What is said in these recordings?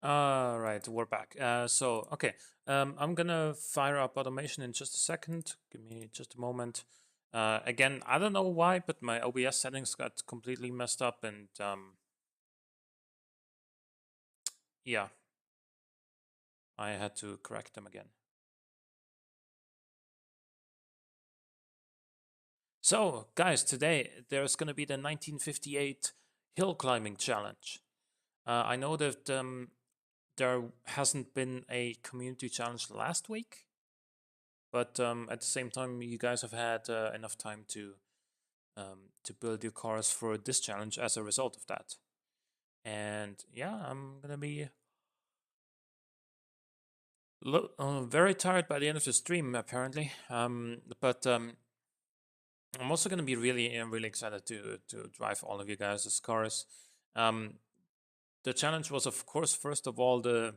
Right, we're back. Okay, I'm gonna fire up automation in just a second. Give me just a moment. Again, I don't know why, but my OBS settings got completely messed up, and yeah, I had to correct them again. So, guys, today there's gonna be the 1958 hill climbing challenge. I know that there hasn't been a community challenge last week, but at the same time, you guys have had enough time to build your cars for this challenge as a result of that. And yeah, I'm gonna be very tired by the end of the stream, apparently. But I'm also gonna be really excited to drive all of you guys' cars. The challenge was, of course, first of all, the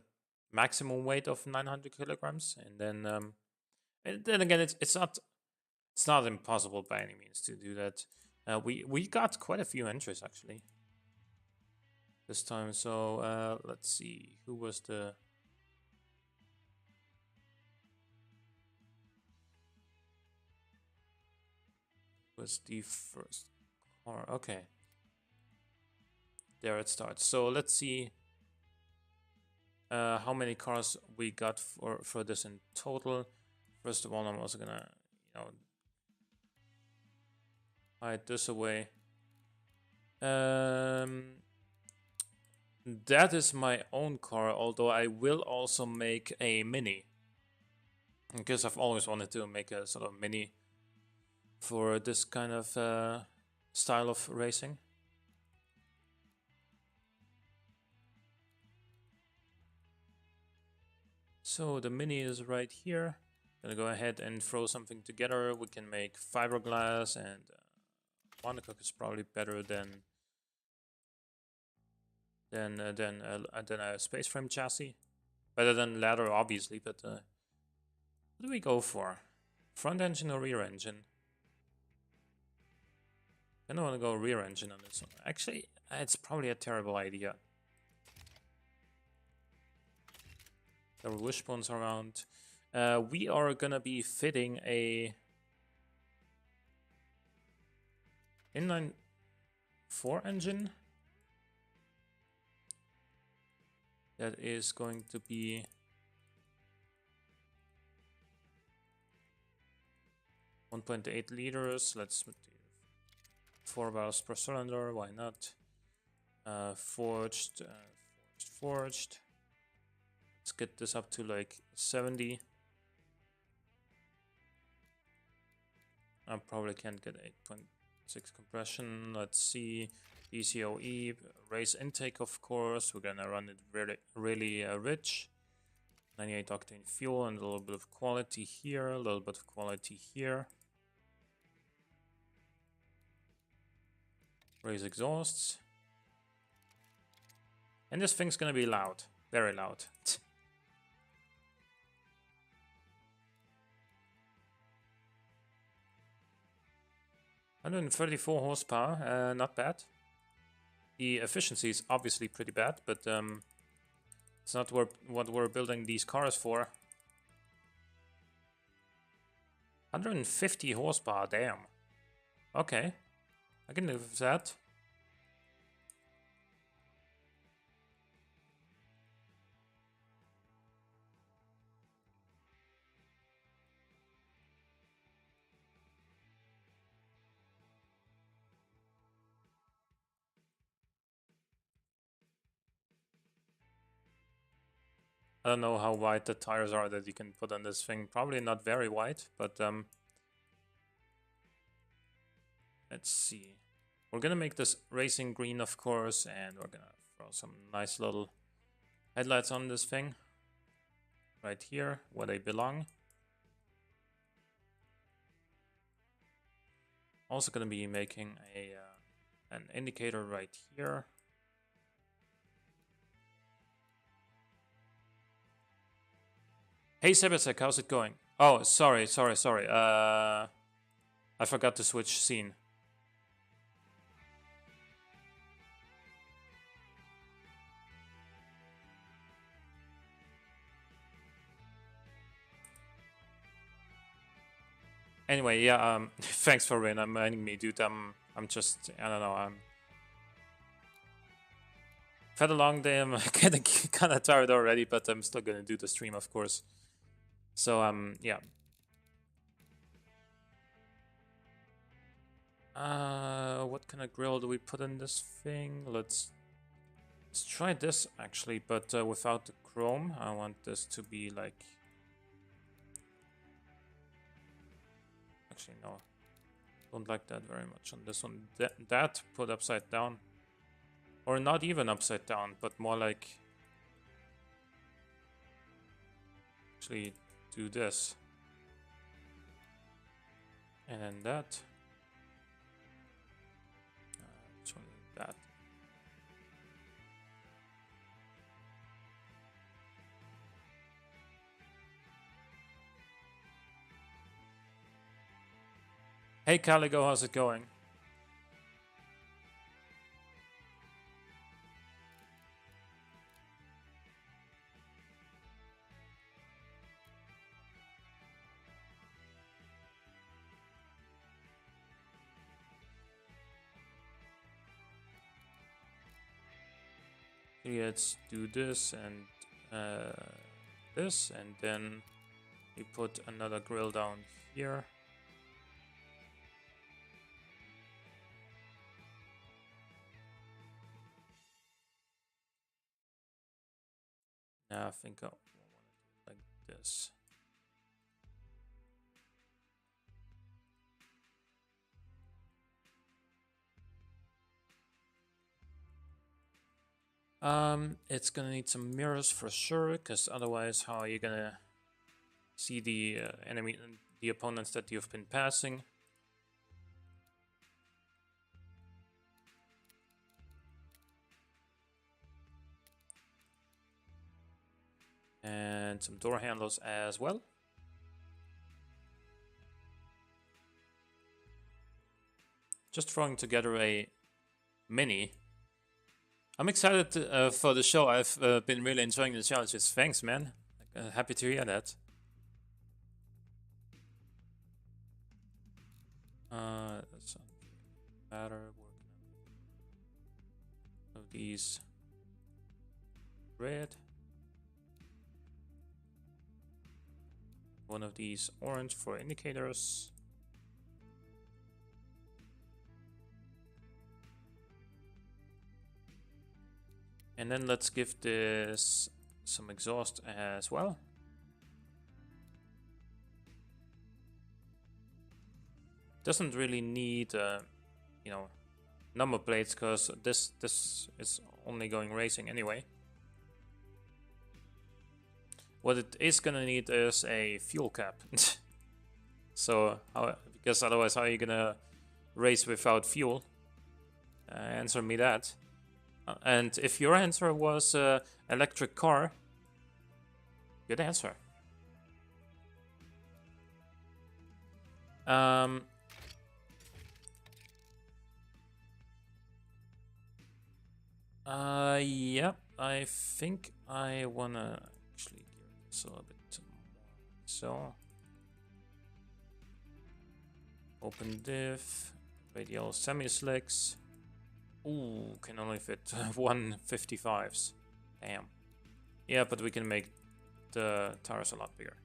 maximum weight of 900 kilograms, and then again, it's not impossible by any means to do that. We got quite a few entries actually this time. So let's see, who was the first car? Okay, there it starts. So let's see how many cars we got for this in total. First of all, I'm also gonna hide this away. That is my own car, although I will also make a mini, because I've always wanted to make a sort of mini for this kind of style of racing. So the mini is right here. Gonna go ahead and throw something together. We can make fiberglass, and monocoque is probably better than a space frame chassis. Better than ladder, obviously, but what do we go for? Front engine or rear engine? I don't want to go rear engine on this one. Actually, it's probably a terrible idea. There are wishbones around. We are gonna be fitting a inline 4 engine that is going to be 1.8 liters. Let's do 4 barrels per cylinder. Why not? Forged. Let's get this up to like 70. I probably can't get 8.6 compression. Let's see. DCOE, race intake, of course. We're gonna run it really rich. 98 octane fuel and a little bit of quality here, a little bit of quality here. Raise exhausts. And this thing's gonna be loud, very loud. 134 horsepower, not bad. The efficiency is obviously pretty bad, but it's not what we're building these cars for. 150 horsepower, damn. Okay, I can live with that. I don't know how wide the tires are that you can put on this thing. Probably not very wide, but let's see. We're gonna make this racing green, of course, and we're gonna throw some nice little headlights on this thing. Right here, where they belong. Also gonna be making an indicator right here. Hey Sebasek, how's it going? Oh, sorry. I forgot to switch scene. Anyway, yeah. Thanks for reminding me, dude. I'm just, I don't know. I've had a long day. I'm getting kind of tired already, but I'm still gonna do the stream, of course. So yeah. What kind of grill do we put in this thing? Let's try this actually, but without the chrome. I want this to be like. Actually, no. Don't like that very much on this one. That put upside down. Or not even upside down, but more like. Actually, do this. And then that. Which one is that? Hey Caligo, how's it going? Let's do this and this, and then we put another grill down here. Now I think I want to do it like this. It's gonna need some mirrors for sure, because otherwise, how are you gonna see the enemy, the opponents that you've been passing? And some door handles as well. Just throwing together a mini. I'm excited for the show. I've been really enjoying the challenges. Thanks, man. Happy to hear that. That's matter. Of these red. One of these orange for indicators. And then let's give this some exhaust as well. Doesn't really need, you know, number plates, because this is only going racing anyway. What it is gonna need is a fuel cap. So, because otherwise, how are you gonna race without fuel? Answer me that. And if your answer was electric car, good answer. Yeah, I think I wanna actually gear this a little bit more. So, open diff, radial semi-slicks. Ooh, can only fit 155s. Damn. Yeah, but we can make the tires a lot bigger.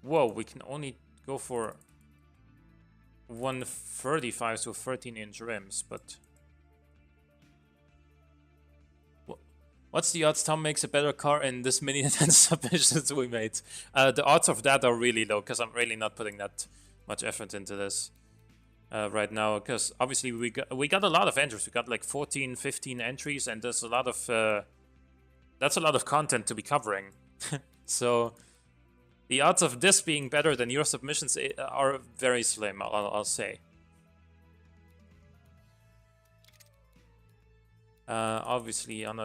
Whoa, we can only go for 135 to 13-inch rims, but what's the odds Tom makes a better car in this mini than the submissions we made? The odds of that are really low, because I'm really not putting that much effort into this right now, because obviously we got a lot of entries. We got like 14, 15 entries, and there's a lot of that's a lot of content to be covering. So the odds of this being better than your submissions are very slim, I'll say. Obviously, I'm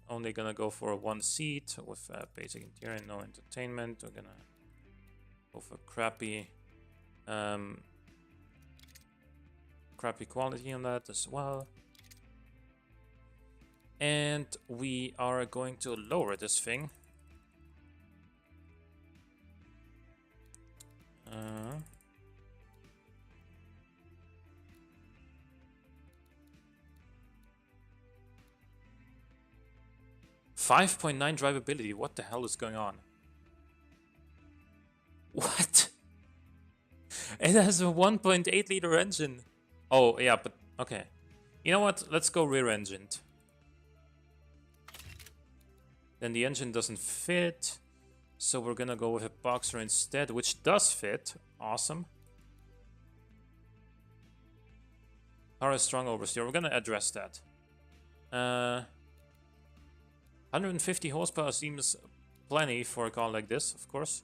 only gonna go for one seat with basic interior and no entertainment. We're gonna go for crappy quality on that as well. And we are going to lower this thing. Uh, 5.9 drivability. What the hell is going on? What? It has a 1.8 liter engine. Oh, yeah, but okay. You know what? Let's go rear engined. Then the engine doesn't fit. So we're gonna go with a boxer instead, which does fit. Awesome. Car is strong oversteer. We're gonna address that. 150 horsepower seems plenty for a car like this, of course.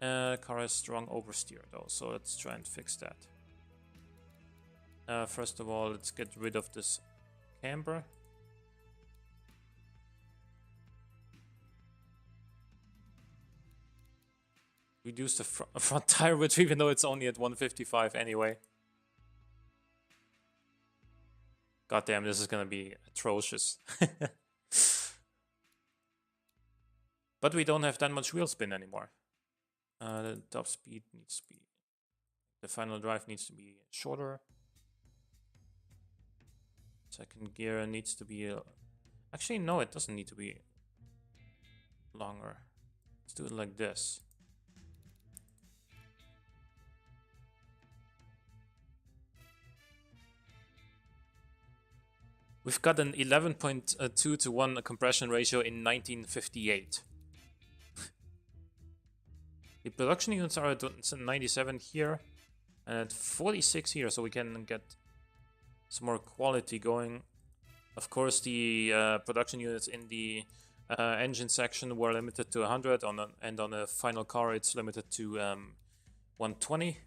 Car has strong oversteer though, so let's try and fix that. First of all, let's get rid of this camber. Reduce the front tire width, even though it's only at 155 anyway. God damn, this is gonna be atrocious. But we don't have that much wheel spin anymore. The top speed needs to be... The final drive needs to be shorter. Second gear needs to be... Actually, no, it doesn't need to be longer. Let's do it like this. We've got an 11.2 to 1 compression ratio in 1958. The production units are at 97 here and at 46 here, so we can get some more quality going. Of course, the production units in the engine section were limited to 100, and on the final car it's limited to 120.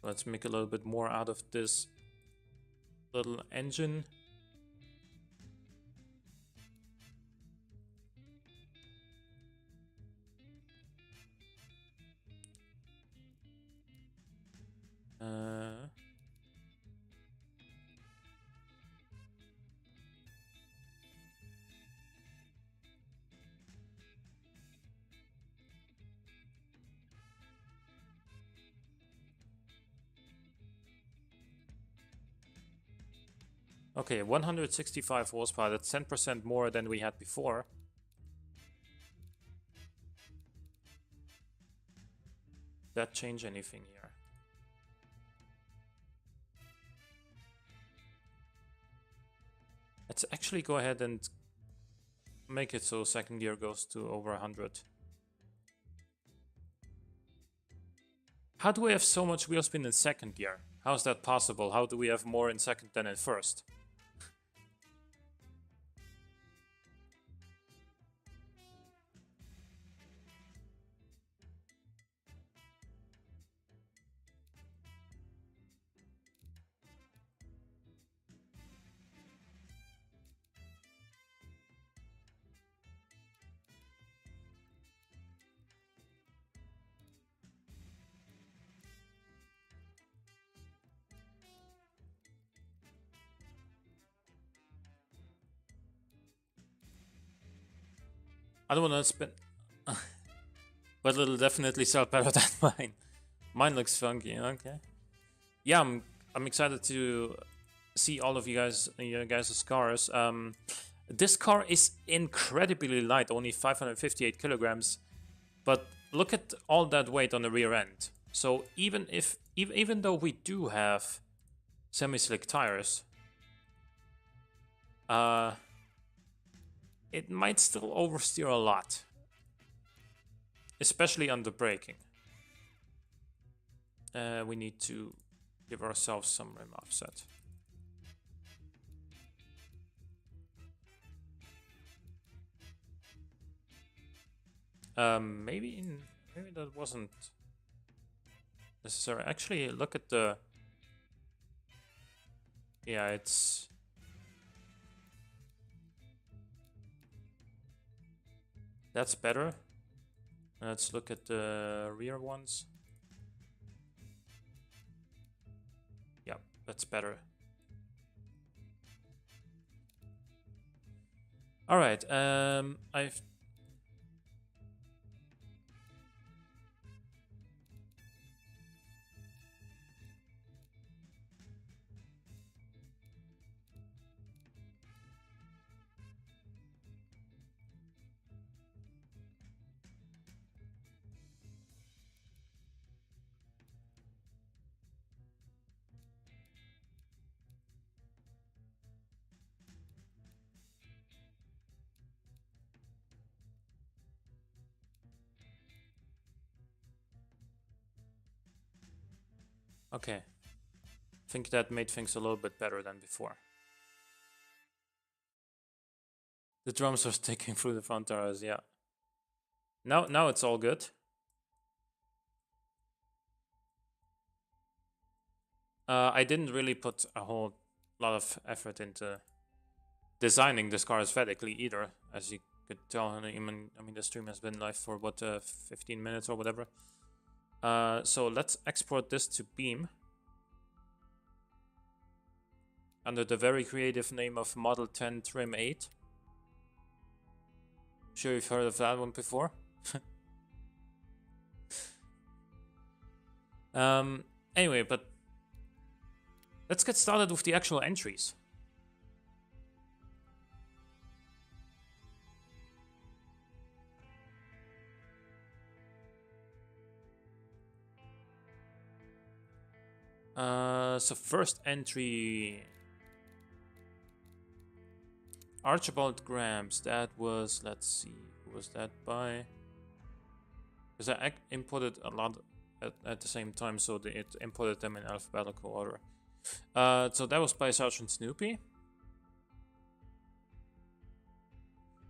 Let's make a little bit more out of this little engine. Okay, 165 horsepower. That's 10% more than we had before. Did that change anything here? Let's actually go ahead and make it so second gear goes to over 100. How do we have so much wheel spin in second gear? How is that possible? How do we have more in second than in first? I don't want to spin, but it'll definitely sell better than mine. Mine looks funky. Okay. Yeah, I'm excited to see all of you guys' cars. This car is incredibly light, only 558 kilograms, but look at all that weight on the rear end. So even though we do have semi-slick tires, it might still oversteer a lot, especially under braking. We need to give ourselves some rim offset. Maybe that wasn't necessary. Actually, look at the... Yeah, it's... That's better. Let's look at the rear ones. Yeah, that's better. All right. Okay. I think that made things a little bit better than before. The drums are sticking through the front tires, yeah. Now it's all good. I didn't really put a whole lot of effort into designing this car aesthetically either, as you could tell. I mean, the stream has been live for what 15 minutes or whatever. So let's export this to Beam under the very creative name of Model 10 Trim 8. Sure you've heard of that one before. Anyway, but let's get started with the actual entries. So first entry, Archibald Grams. That was, let's see, who was that by? Because I imported a lot at the same time, so it imported them in alphabetical order. So that was by Sergeant Snoopy.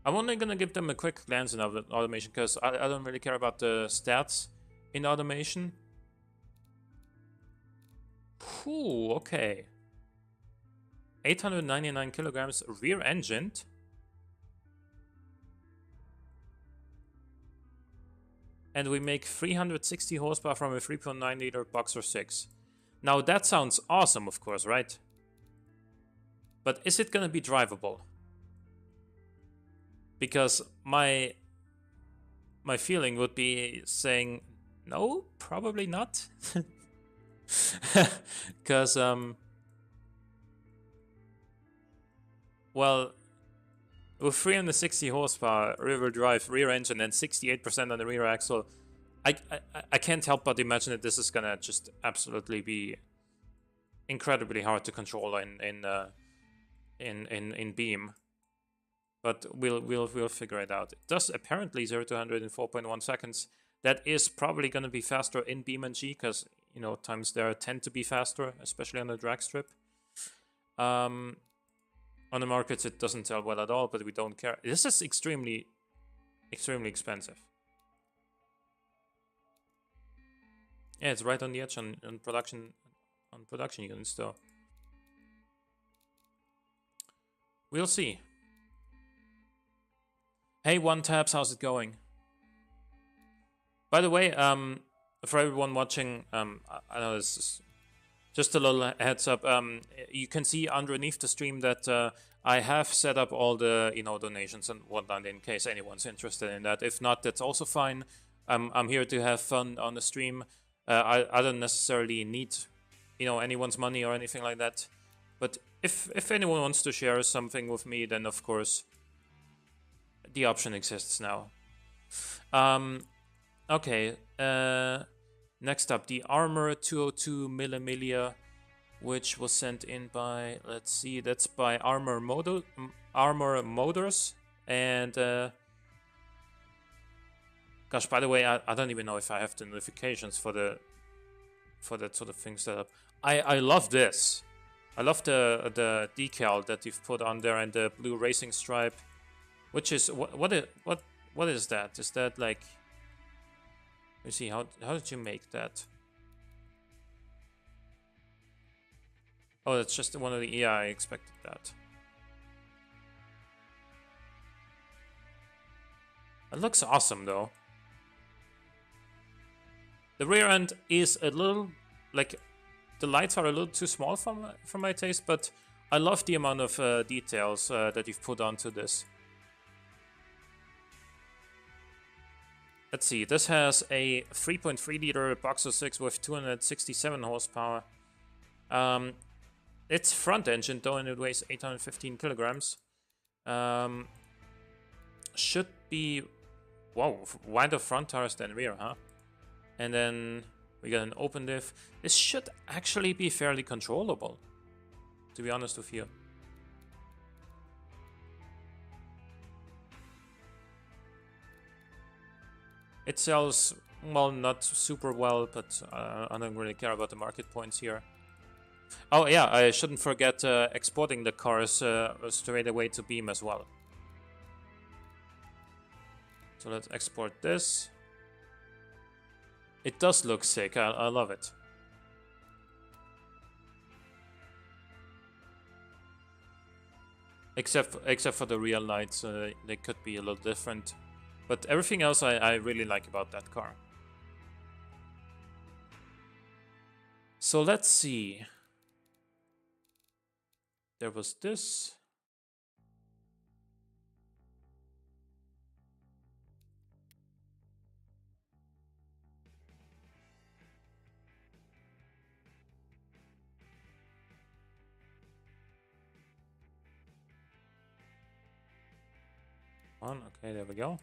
I'm only gonna give them a quick glance in automation because I don't really care about the stats in automation. Ooh, okay. 899 kilograms rear-engined. And we make 360 horsepower from a 3.9 liter Boxer 6. Now that sounds awesome, of course, right? But is it gonna be drivable? Because my feeling would be saying no, probably not. Because well, with 360 horsepower, rear-wheel drive, rear engine, and 68% on the rear axle, I can't help but imagine that this is gonna just absolutely be incredibly hard to control in Beam. But we'll figure it out. It does apparently 0 to 100 in 4.1 seconds. That is probably gonna be faster in BeamNG because you know times there tend to be faster, especially on the drag strip. On the markets, it doesn't sell well at all, but we don't care. This is extremely expensive. Yeah, it's right on the edge on production units, though. We'll see. Hey, One Tabs, how's it going? By the way, for everyone watching, I know this is just a little heads up. You can see underneath the stream that I have set up all the donations and whatnot in case anyone's interested in that. If not, that's also fine. I'm here to have fun on the stream. I don't necessarily need anyone's money or anything like that. But if anyone wants to share something with me, then of course the option exists now. Okay. Next up, the Armor 202 Millimilia, which was sent in by, let's see, that's by Armor Motors. And gosh, by the way, I don't even know if I have the notifications for that sort of thing set up. I love this. I love the decal that you've put on there and the blue racing stripe, which is what is that? Is that like? Let me see, how did you make that? Oh, that's just one of the... Yeah, I expected that. It looks awesome, though. The rear end is a little... Like, the lights are a little too small for my taste, but I love the amount of details that you've put onto this. Let's see, this has a 3.3 liter Boxer 6 with 267 horsepower. It's front engine though, and it weighs 815 kilograms. Should be, wow, wider front tires than rear, huh? And then we got an open diff. This should actually be fairly controllable, to be honest with you. It sells Well, not super well, but I don't really care about the market points here. Oh yeah, I shouldn't forget exporting the cars straight away to Beam as well. So let's export this. It does look sick, I love it. Except for the real lights, they could be a little different. But everything else I really like about that car. So let's see. There was this. Okay, there we go.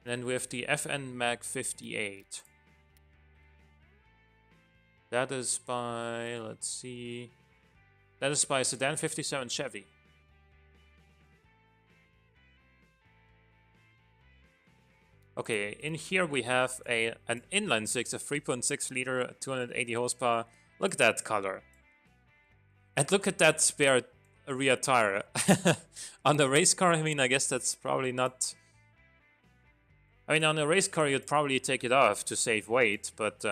Then we have the FN Mag 58. That is by, let's see. That is by Sedan 57 Chevy. Okay, in here we have an inline 6, a 3.6 liter, 280 horsepower. Look at that color. And look at that spare rear tire. On the race car, I mean, I guess that's probably not... I mean, on a race car, you'd probably take it off to save weight, but...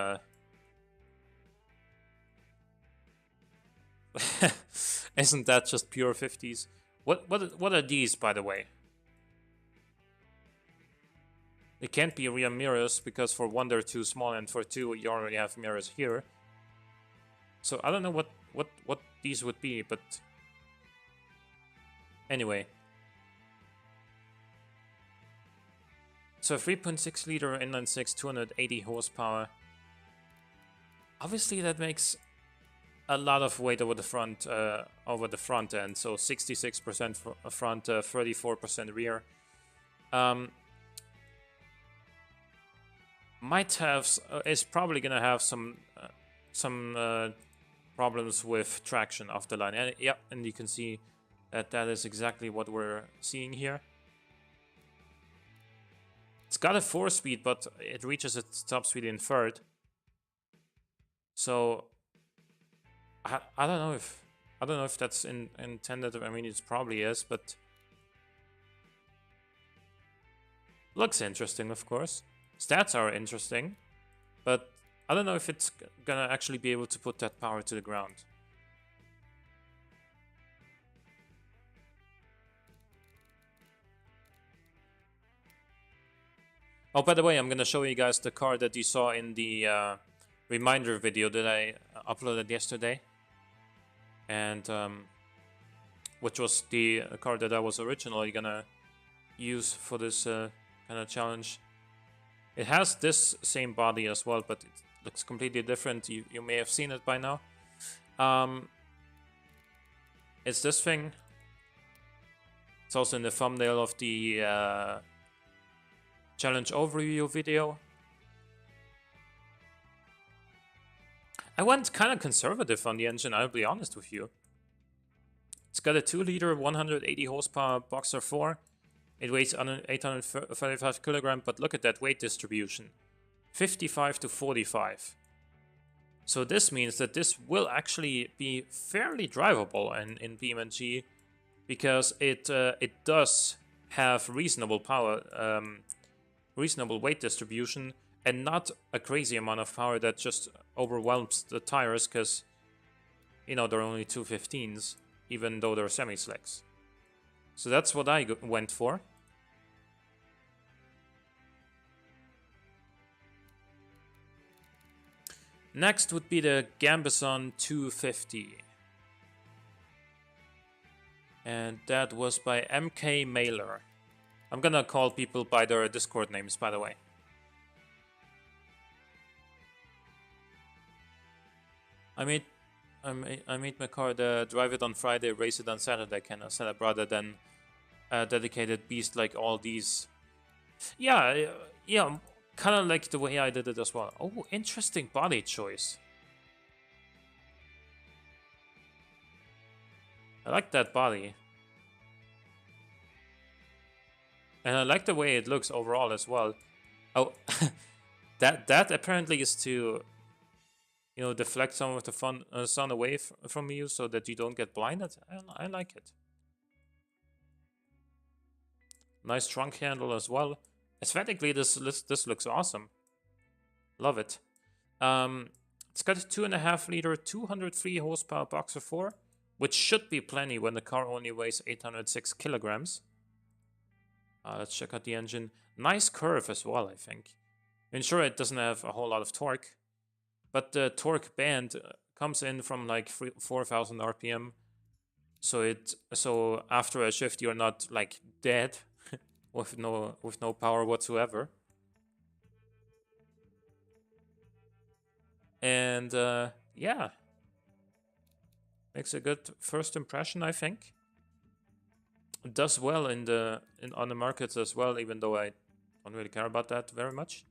Isn't that just pure 50s? What are these, by the way? They can't be rear mirrors, because for one, they're too small, and for two, you already have mirrors here. So I don't know what these would be, but... Anyway. So 3.6 liter inline 6, 280 horsepower. Obviously that makes a lot of weight over the front end. So 66% front, 34% rear. Is probably gonna have some problems with traction off the line. And yeah, and you can see that is exactly what we're seeing here. It's got a 4-speed, but it reaches its top speed in third. So I don't know if that's intended. I mean, it probably is, but looks interesting, of course. Stats are interesting, but I don't know if it's gonna actually be able to put that power to the ground. Oh, by the way, I'm gonna show you guys the car that you saw in the reminder video that I uploaded yesterday, and which was the car that I was originally gonna use for this kind of challenge. It has this same body as well, but it looks completely different. You may have seen it by now. It's this thing. It's also in the thumbnail of the challenge overview video. I went kind of conservative on the engine, I'll be honest with you. It's got a 2-liter, 180 horsepower Boxer 4. It weighs 835 kilograms, but look at that weight distribution. 55 to 45. So this means that this will actually be fairly drivable in BeamNG, because it does have reasonable power, reasonable weight distribution, and not a crazy amount of power that just overwhelms the tires, because, you know, they're only 215s, even though they're semi-slicks. So that's what I went for. Next would be the Gambison 250. And that was by MK Mailer. I'm gonna call people by their Discord names, by the way. I made my car drive it on Friday, race it on Saturday kind of setup, rather than a dedicated beast like all these. Yeah, kind of like the way I did it as well. Oh, interesting body choice. I like that body. And I like the way it looks overall as well. Oh, that apparently is to, you know, deflect some of the sun away from you so that you don't get blinded. I like it. Nice trunk handle as well. Aesthetically, this looks awesome. Love it. It's got a 2.5-liter, 203 horsepower Boxer 4, which should be plenty when the car only weighs 806 kilograms. Let's check out the engine. Nice curve as well, I think. I mean, sure, it doesn't have a whole lot of torque, but the torque band comes in from like 4,000 RPM. So after a shift, you're not like dead with no power whatsoever. And yeah, makes a good first impression, I think. It does well on the markets as well, even though I don't really care about that very much.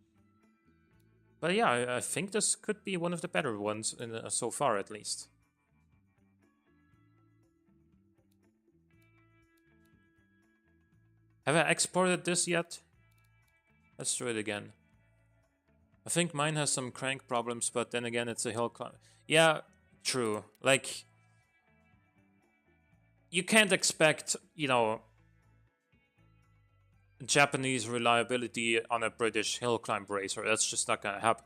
But yeah, I think this could be one of the better ones so far, at least. Have I exported this yet? Let's do it again. I think mine has some crank problems, but then again, it's a Hillclimb. Yeah, true. Like, you can't expect, you know, Japanese reliability on a British Hillclimb racer. That's just not gonna happen.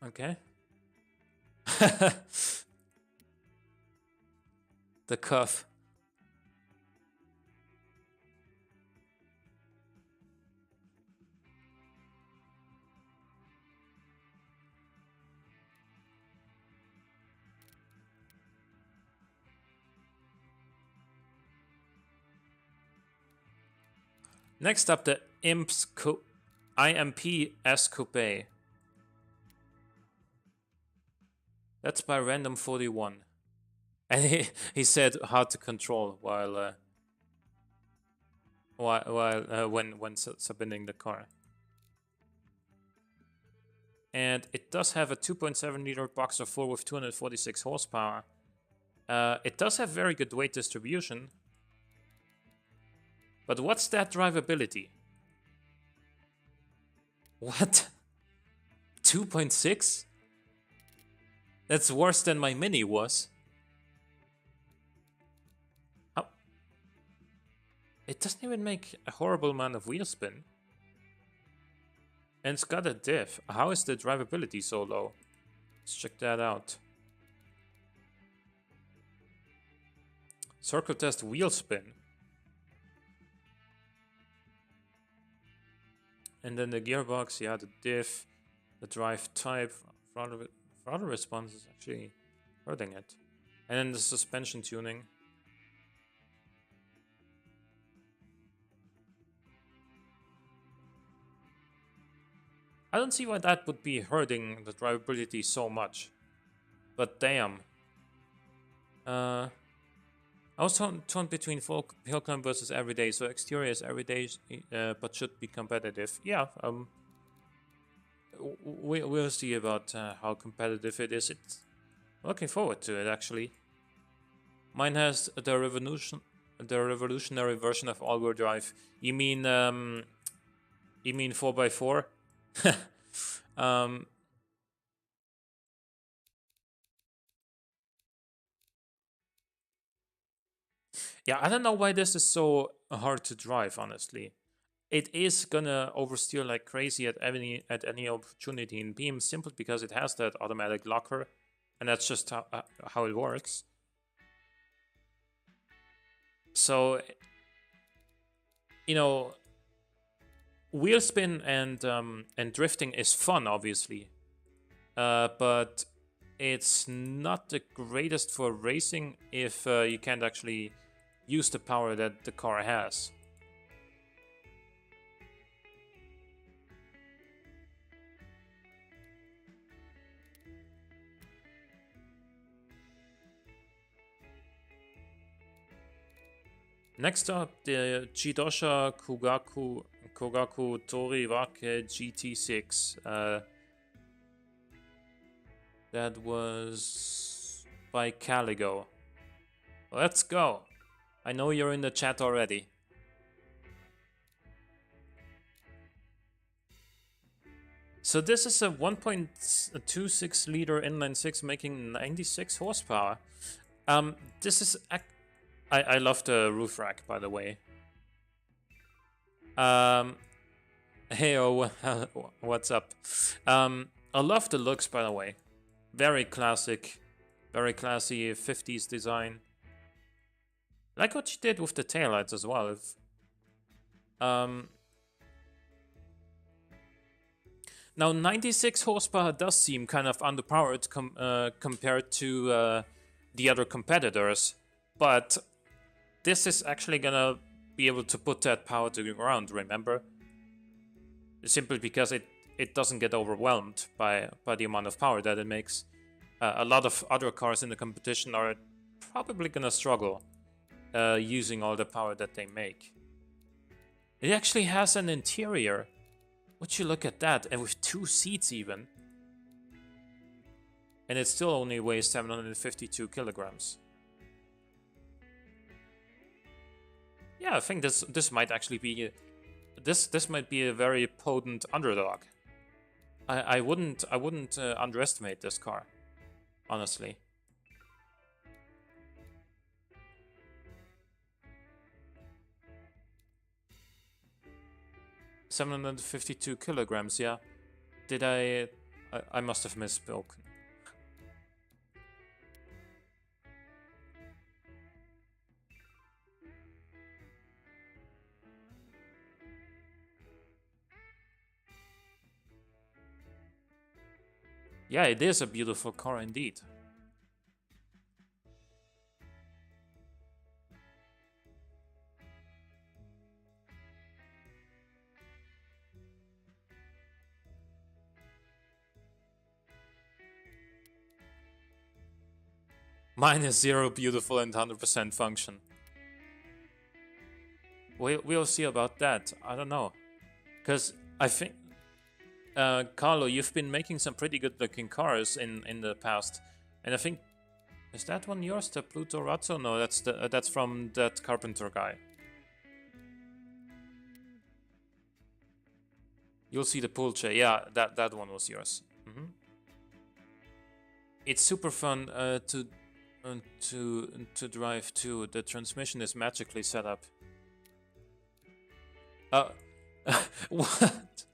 Okay. The cuff. Next up, the IMP S Coupe. That's by Random41. And he said hard to control while when submitting the car. And it does have a 2.7-liter Boxer 4 with 246 horsepower. It does have very good weight distribution. But what's that drivability? What? 2.6? That's worse than my Mini was. How? It doesn't even make a horrible amount of wheel spin. And it's got a diff. How is the drivability so low? Let's check that out. Circle test wheel spin. And then the gearbox, yeah, the diff, the drive type, throttle response is actually hurting it. And then the suspension tuning. I don't see why that would be hurting the drivability so much. But damn. I was torn between Hillclimb versus everyday, so exterior is everyday, but should be competitive. Yeah, we'll see about how competitive it is. It's looking forward to it, actually. Mine has the revolutionary version of all-wheel drive. You mean 4x4? Yeah, I don't know why this is so hard to drive, honestly. It is gonna oversteer like crazy at any opportunity in Beam, simply because it has that automatic locker, and that's just how it works. So, you know, wheel spin and drifting is fun, obviously, but it's not the greatest for racing if you can't actually use the power that the car has. Next up, the Jidosha Kogaku Toriwake GT6. That was by Caligo. Let's go. I know you're in the chat already. So this is a 1.26 liter inline 6 making 96 horsepower. This is... I love the roof rack, by the way. Hey, oh, what's up? I love the looks, by the way. Very classic, very classy 50s design. Like what she did with the taillights as well. Now 96 horsepower does seem kind of underpowered compared to the other competitors, but this is actually gonna be able to put that power to the ground, remember? Simply because it doesn't get overwhelmed by the amount of power that it makes. A lot of other cars in the competition are probably gonna struggle using all the power that they make. It actually has an interior. Would you look at that? And with 2 seats even. And it still only weighs 752 kilograms. Yeah, I think this might actually be this might be a very potent underdog. I wouldn't underestimate this car, honestly. $752 kilograms, yeah. Did I must have misspoken. Yeah, it is a beautiful car indeed. Mine is 0 beautiful and 100% function. We'll see about that. I don't know. Because I think... Carlo, you've been making some pretty good looking cars in the past. And I think... Is that one yours? The Pluto Razzo? No, that's from that Carpenter guy. You'll see the Pulce. Yeah, that one was yours. Mm-hmm. It's super fun to drive too. The transmission is magically set up. What?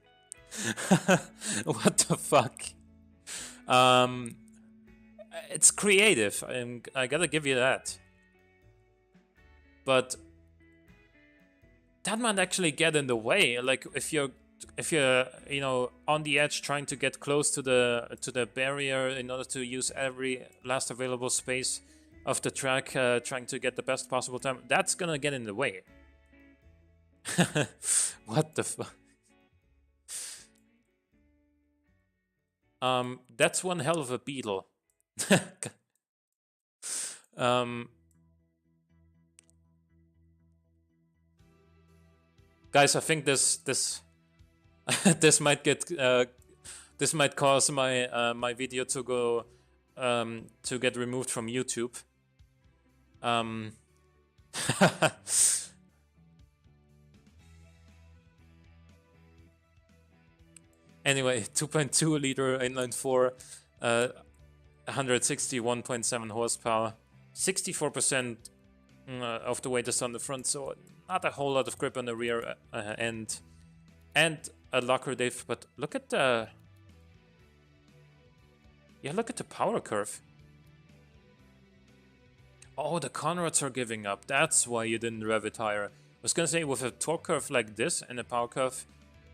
What the fuck? It's creative. I gotta give you that. But that might actually get in the way. Like if you're you know on the edge trying to get close to the barrier in order to use every last available space of the track, trying to get the best possible time, that's gonna get in the way. What the fuck? That's one hell of a beetle. Guys, I think this this might get this might cause my my video to go to get removed from YouTube. Anyway, 2.2 liter inline 4, 161.7 horsepower, 64% of the weight is on the front, so not a whole lot of grip on the rear end, and a locker diff. But look at the look at the power curve. Oh, the conrods are giving up. That's why you didn't rev it higher. I was gonna say, with a torque curve like this and a power curve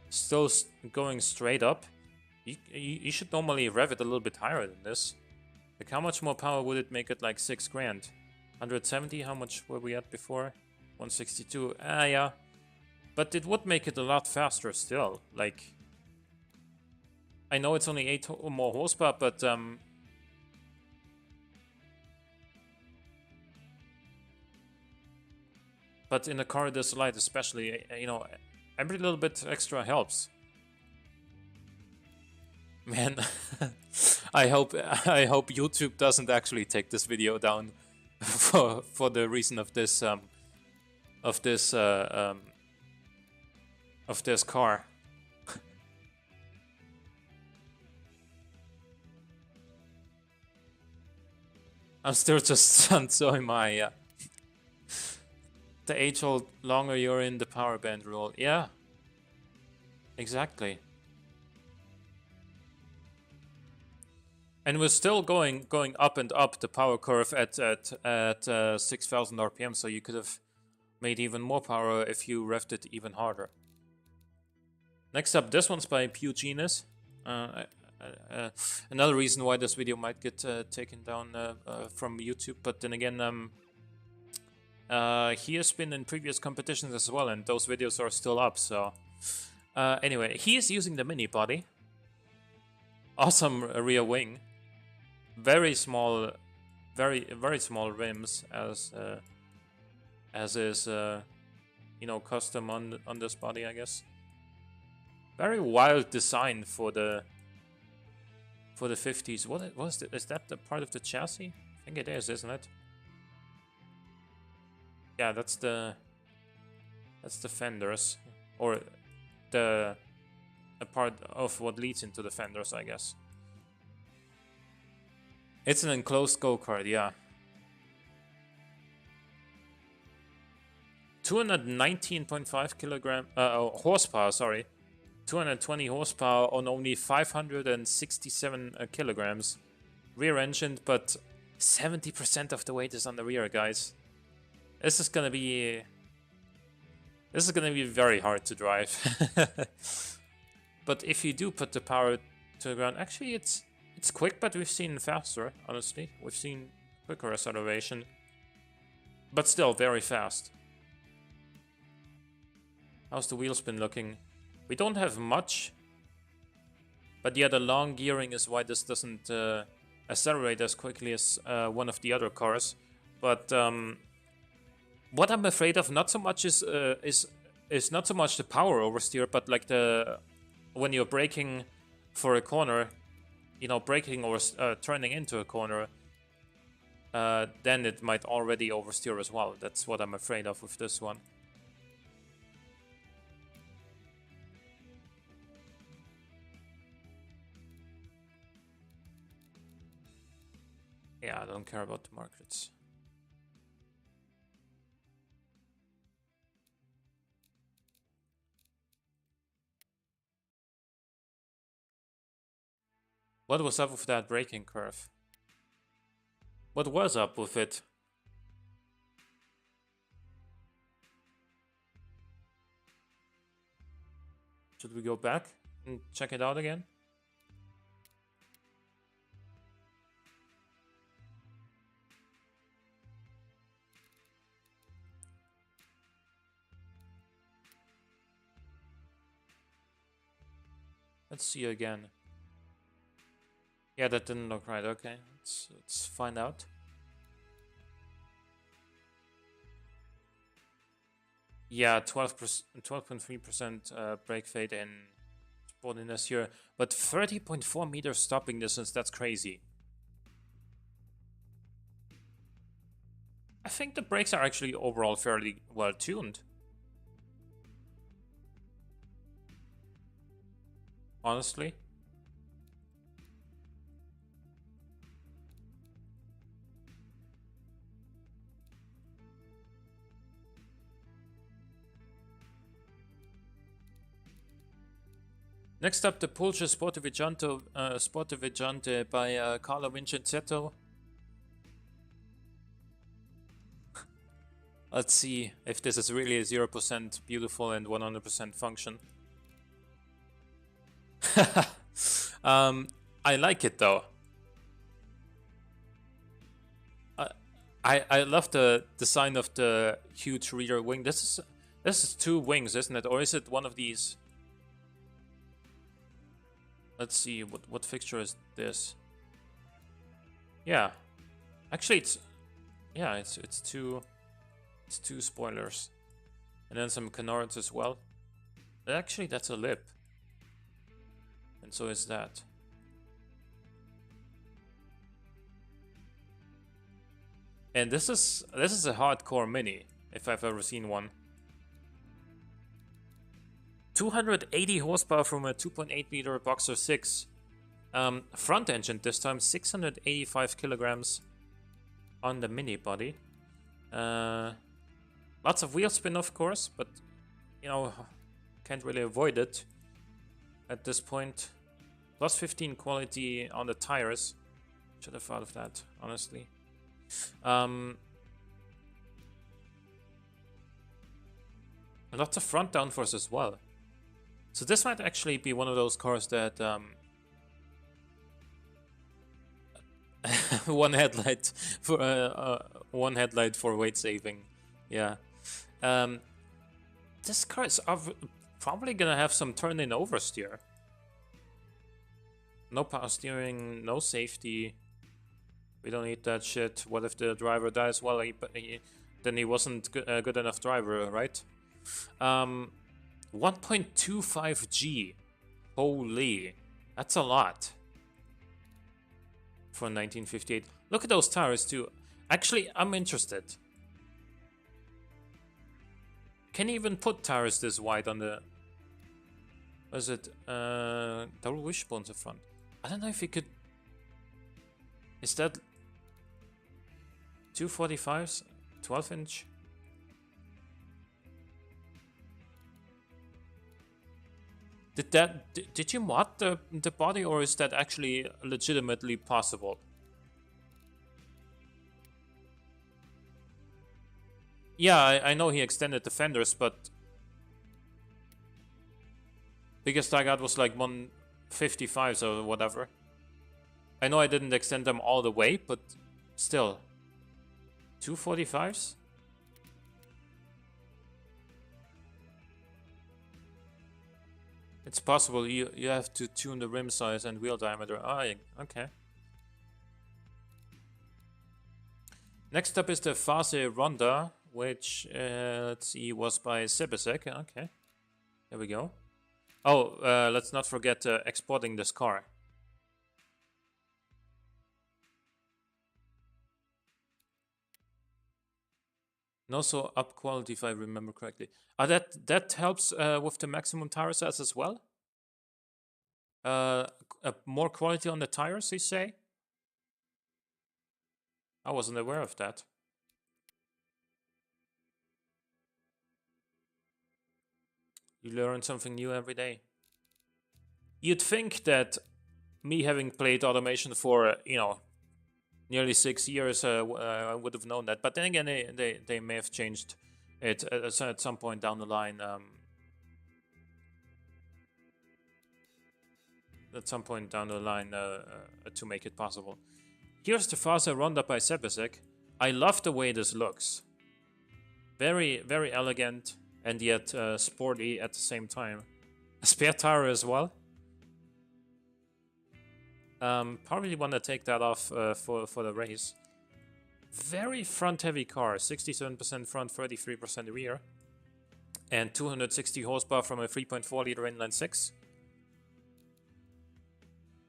still going straight up, you should normally rev it a little bit higher than this. Like, how much more power would it make it? Like 6 grand? 170? How much were we at before? 162? Yeah. But it would make it a lot faster still. Like, I know it's only 8 or more horsepower, but in a car this light especially, you know, every little bit extra helps. Man, I hope YouTube doesn't actually take this video down for the reason of this of this car. I'm still just enjoying my the age-old longer you're in the power band rule. Yeah, exactly. And we're still going up and up the power curve at 6,000 RPM. So you could have made even more power if you revved it even harder. Next up, this one's by Puginus. Another reason why this video might get taken down from YouTube, but then again, he has been in previous competitions as well, and those videos are still up. So anyway, he is using the mini body. Awesome rear wing. Very small, very small rims as is you know, custom on this body, I guess. Very wild design for the 50s. What was it? Is that the part of the chassis? I think it is, isn't it? Yeah, that's the fenders, or a part of what leads into the fenders, I guess. It's an enclosed go-kart, yeah. 219.5 kilogram horsepower, sorry. 220 horsepower on only 567 kilograms. Rear-engined, but 70% of the weight is on the rear, guys. This is gonna be very hard to drive. But if you do put the power to the ground, actually it's quick, but we've seen faster, honestly. We've seen quicker acceleration, but still very fast. How's the wheel spin looking? We don't have much, but yeah, the long gearing is why this doesn't accelerate as quickly as one of the other cars. But what I'm afraid of not so much is not so much the power oversteer, but like when you're braking for a corner, you know, braking or turning into a corner, then it might already oversteer as well. That's what I'm afraid of with this one. Yeah, I don't care about the markets. What was up with that braking curve? What was up with it? Should we go back and check it out again? Let's see again. Yeah, that didn't look right. Okay, let's find out. Yeah, 12.3% brake fade in sportiness here, but 30.4 meters stopping distance. That's crazy. I think the brakes are actually overall fairly well tuned. Honestly. Next up, the Porsche Sportiveggiante by Carlo Vincenzetto. Let's see if this is really a 0% beautiful and 100% function. I like it though. I love the design of the huge rear wing. This is two wings, isn't it? Or is it one of these? Let's see, what fixture is this? Yeah, actually it's two spoilers, and then some canards as well. Actually, that's a lip. And so is that. And this is a hardcore mini, if I've ever seen one. 280 horsepower from a 2.8 liter Boxer 6. Front engine this time, 685 kilograms on the mini body. Lots of wheel spin, of course, but you know, can't really avoid it at this point. Plus 15 quality on the tires. Should have thought of that, honestly. Lots of front downforce as well. So this might actually be one of those cars that one headlight for weight saving. Yeah. This car is probably gonna have some turn-in oversteer. No power steering, no safety. We don't need that shit. What if the driver dies? Well, then he wasn't a good enough driver, right? 1.25 G. Holy. That's a lot. For 1958. Look at those tires too. Actually, I'm interested. Can you even put tires this wide on the... What is it? Double wishbones in front. I don't know if you could... Is that... 245s? 12 inch? Did you mod the body, or is that actually legitimately possible? Yeah, I know he extended the fenders, but biggest I got was like 155s or whatever. I know I didn't extend them all the way, but still. 245s? It's possible. You have to tune the rim size and wheel diameter. Ah, okay. Next up is the Fase Ronda, which, let's see, was by Sebesek. Okay, there we go. Oh, let's not forget exporting this car. And also up quality, if I remember correctly. That helps with the maximum tire size as well? More quality on the tires, you say? I wasn't aware of that. You learn something new every day. You'd think that me having played automation for, nearly 6 years, I would have known that. But then again, they may have changed it at some point down the line. To make it possible. Here's the Fase Ronda by Sebesek. I love the way this looks. Very, very elegant and yet sporty at the same time. A spare tire as well. Probably want to take that off for the race. Very front-heavy car. 67% front, 33% rear. And 260 horsepower from a 3.4 liter inline 6.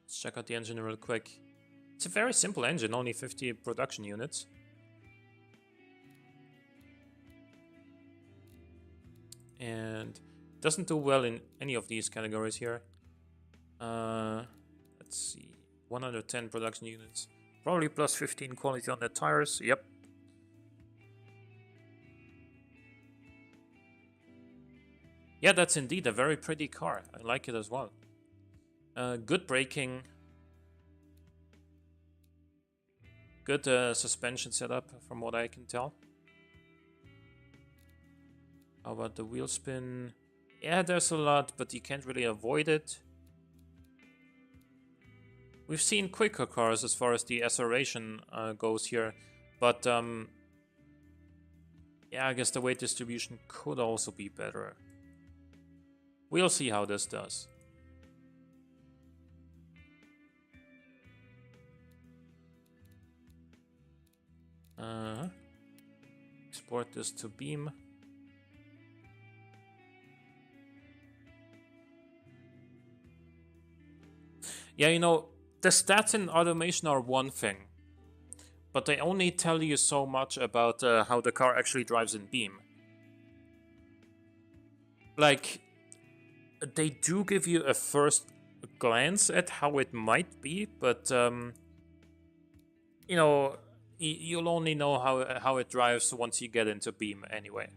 Let's check out the engine real quick. It's a very simple engine, only 50 production units. And doesn't do well in any of these categories here. Let's see, 110 production units. Probably plus 15 quality on the tires, yep. Yeah, that's indeed a very pretty car. I like it as well. Good braking. Good suspension setup, from what I can tell. How about the wheel spin? Yeah, there's a lot, but you can't really avoid it. We've seen quicker cars as far as the acceleration goes here, but yeah, I guess the weight distribution could also be better. We'll see how this does. Export this to Beam. Yeah, you know, the stats in automation are one thing, but they only tell you so much about how the car actually drives in Beam. Like, they do give you a first glance at how it might be, but you know, you'll only know how it drives once you get into Beam anyway.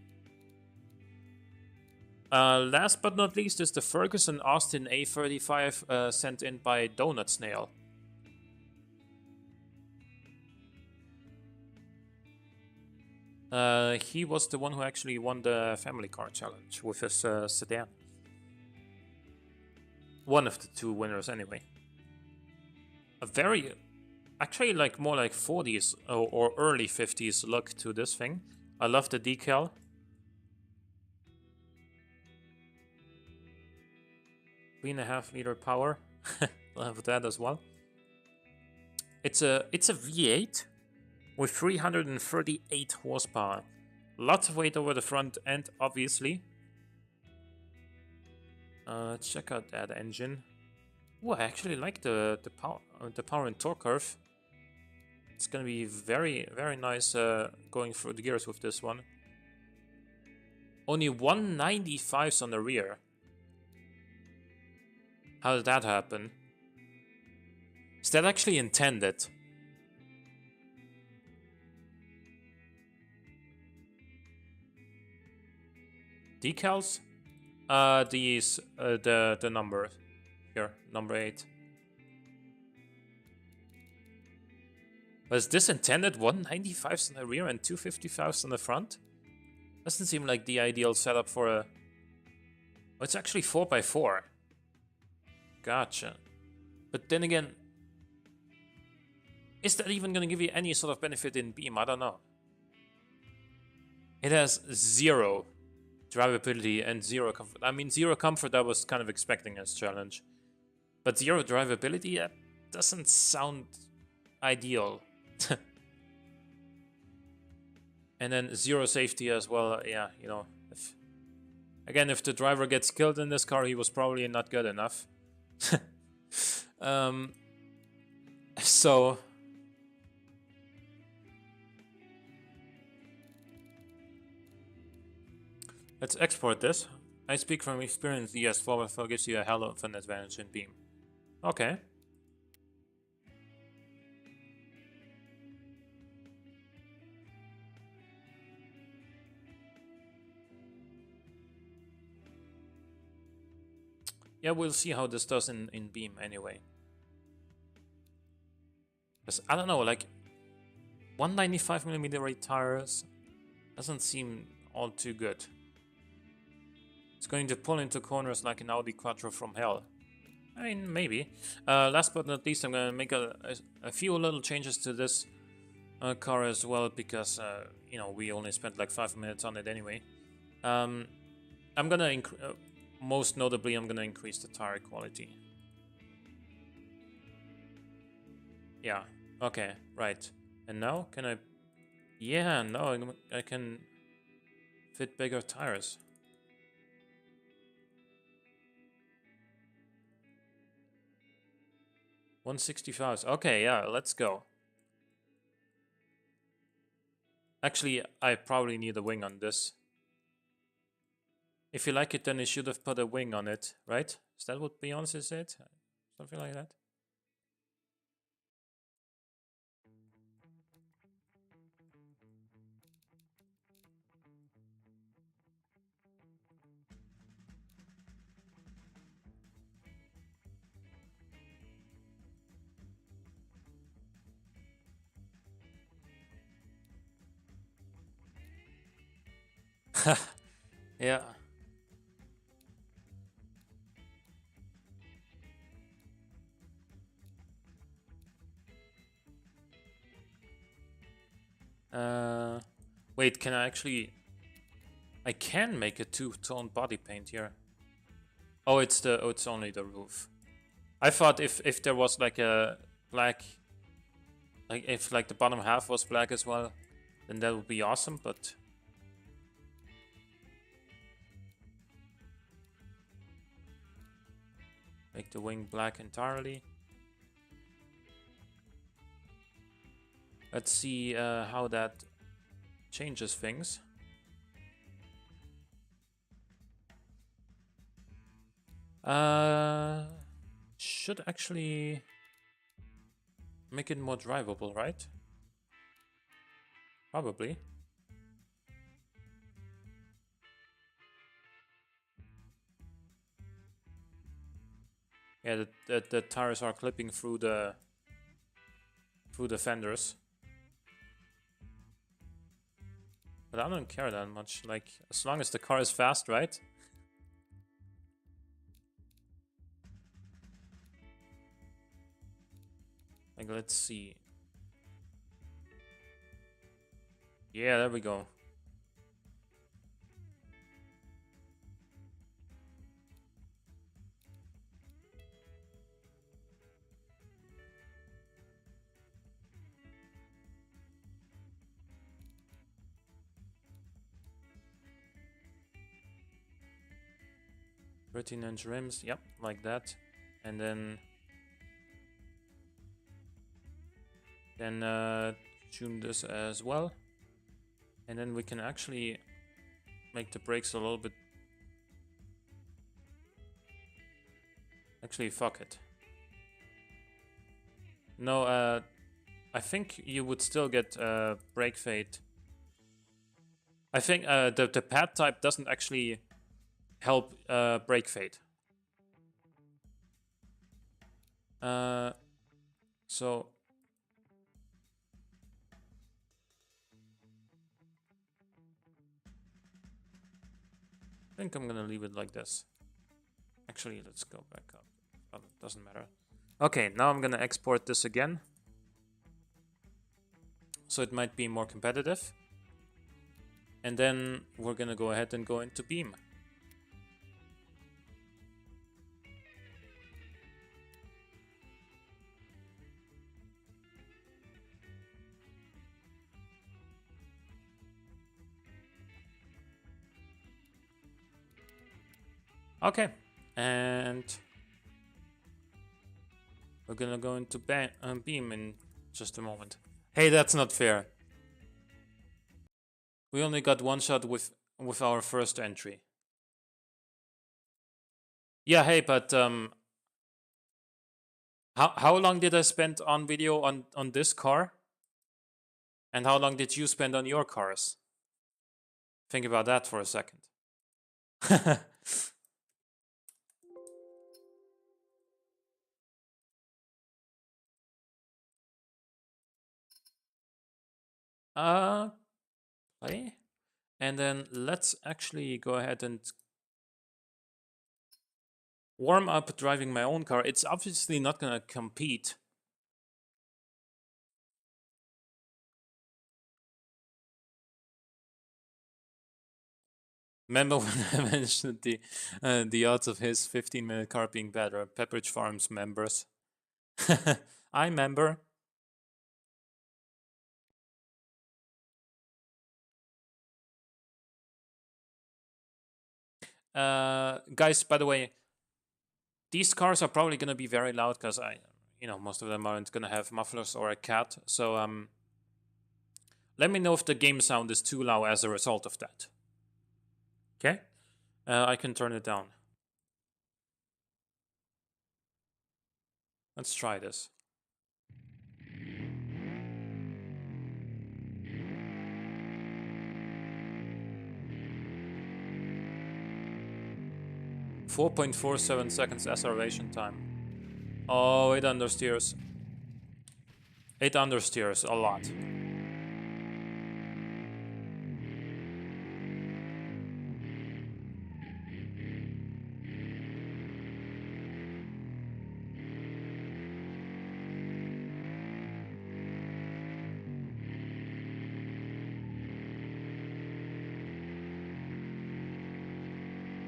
Last but not least is the Ferguson Austin A35 sent in by Donut Snail. He was the one who actually won the family car challenge with his sedan. One of the two winners, anyway. A very, actually, like more like 40s or early 50s look to this thing. I love the decal. Three and a half liter power. Love that as well. It's a V8 with 338 horsepower. Lots of weight over the front end, obviously. Let's check out that engine. Ooh, I actually like the power and torque curve. It's gonna be very nice going through the gears with this one. Only 195s on the rear. How did that happen? Is that actually intended? Decals? These the number here, number 8. Was this intended? 195s on the rear and 255s on the front? Doesn't seem like the ideal setup for a... Oh, it's actually 4x4. Gotcha. But then again, is that even going to give you any sort of benefit in Beam? I don't know. It has 0 drivability and 0 comfort. I mean, 0 comfort I was kind of expecting as challenge. But 0 drivability, that doesn't sound ideal. And then 0 safety as well. Yeah, you know. If the driver gets killed in this car, he was probably not good enough. So... let's export this. I speak from experience. Yes, 4x4 gives you a hell of an advantage in Beam. Okay. Yeah, we'll see how this does in Beam anyway. Because I don't know, like 195mm tires doesn't seem all too good. It's going to pull into corners like an Audi Quattro from hell. I mean, maybe. Last but not least, I'm going to make a few little changes to this car as well, because, you know, we only spent like 5 minutes on it anyway. I'm going to, most notably, I'm going to increase the tire quality. Yeah, okay, right. And now, can I... yeah, no, I can fit bigger tires. $165. Okay, yeah, let's go. Actually, I probably need a wing on this. If you like it, then you should have put a wing on it, right? Is that what Beyonce said? Something like that? Yeah. Wait, can I actually... I can make a two-tone body paint here. Oh, it's only the roof. I thought if there was like a black... like if like the bottom half was black as well, then that would be awesome, but... make the wing black entirely. Let's see how that changes things. Should actually make it more drivable, right? Probably. Yeah, the tires are clipping through the fenders. But I don't care that much. Like, as long as the car is fast, right? Like, let's see. Yeah, there we go. "13-inch rims," yep, like that. And then tune this as well. And then we can actually make the brakes a little bit. Actually, fuck it. No, I think you would still get brake fade. I think the pad type doesn't actually help brake fade. So I think I'm gonna leave it like this. Actually, let's go back up. Oh, it doesn't matter. Okay, now I'm gonna export this again. So it might be more competitive. And then we're gonna go ahead and go into Beam. Okay, and we're gonna go into Beam in just a moment. Hey, that's not fair. We only got one shot with our first entry. Yeah, hey, but how long did I spend on video on this car? And how long did you spend on your cars? Think about that for a second. Play. And then let's actually go ahead and warm up driving my own car. It's obviously not gonna compete. Remember when I mentioned the odds of his 15-minute car being better? Pepperidge Farms members. I remember. Guys, by the way, these cars are probably gonna be very loud because most of them aren't gonna have mufflers or a cat. So let me know if the game sound is too loud as a result of that. Okay, I can turn it down. Let's try this. .47 seconds acceleration time. Oh, it understeers. It understeers a lot.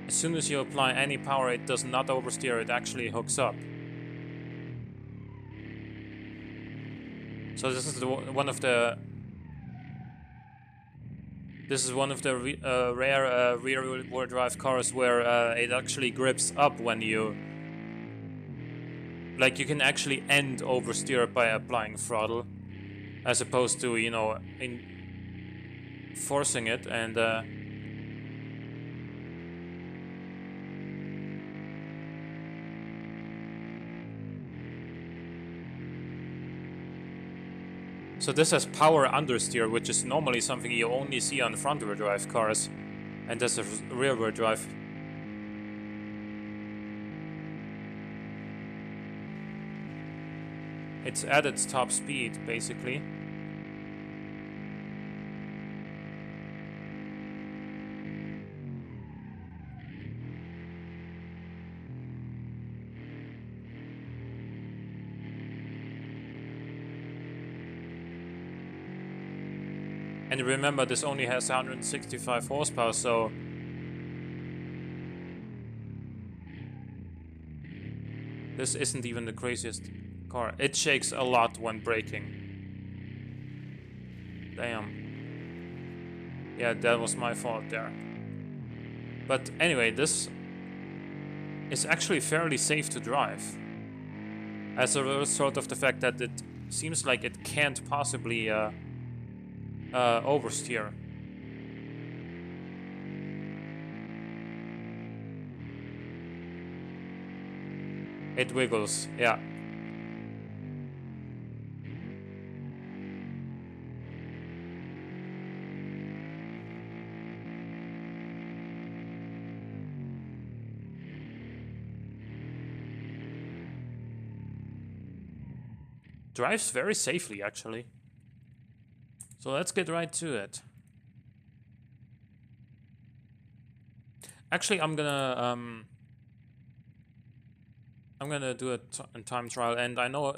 As soon as you apply any power, it does not oversteer, it actually hooks up. So this is one of the rare rear-wheel drive cars where it actually grips up when you can actually end oversteer by applying throttle. as opposed to, you know, in forcing it and so this has power understeer, which is normally something you only see on front-wheel drive cars, and that's a rear-wheel drive. It's at its top speed, basically. And remember, this only has 165 horsepower, so this isn't even the craziest car. It shakes a lot when braking. Damn. Yeah, that was my fault there. But anyway, this is actually fairly safe to drive, as a result of the fact that it seems like it can't possibly oversteer. It wiggles, yeah. Drives very safely, actually. So let's get right to it. Actually, I'm gonna do a time trial, and I know,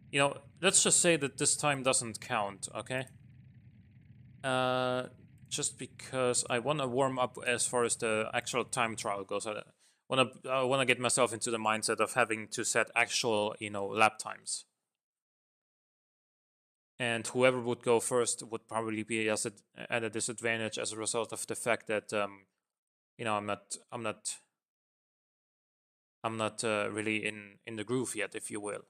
you know, let's just say that this time doesn't count, okay? Just because I want to warm up as far as the actual time trial goes. I wanna get myself into the mindset of having to set actual, you know, lap times. And whoever would go first would probably be at a disadvantage as a result of the fact that, you know, I'm not really in the groove yet, if you will.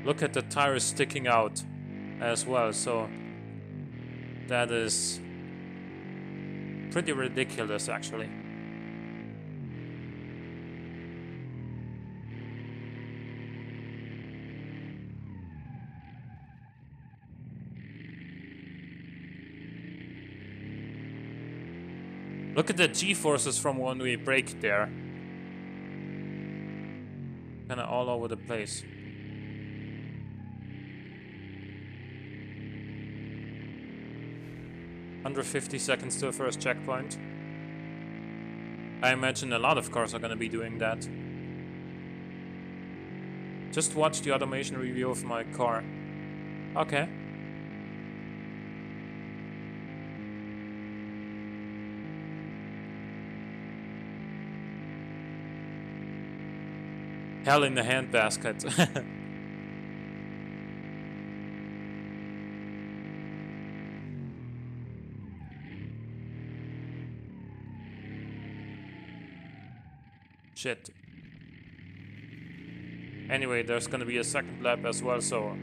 Look at the tires sticking out as well, so that is pretty ridiculous, actually. Look at the G-forces from when we brake there. Kinda all over the place. Under 50 seconds to the first checkpoint. I imagine a lot of cars are gonna be doing that. Just watch the automation review of my car. Okay. Hell in the handbasket. Shit. Anyway, there's gonna be a second lap as well, so...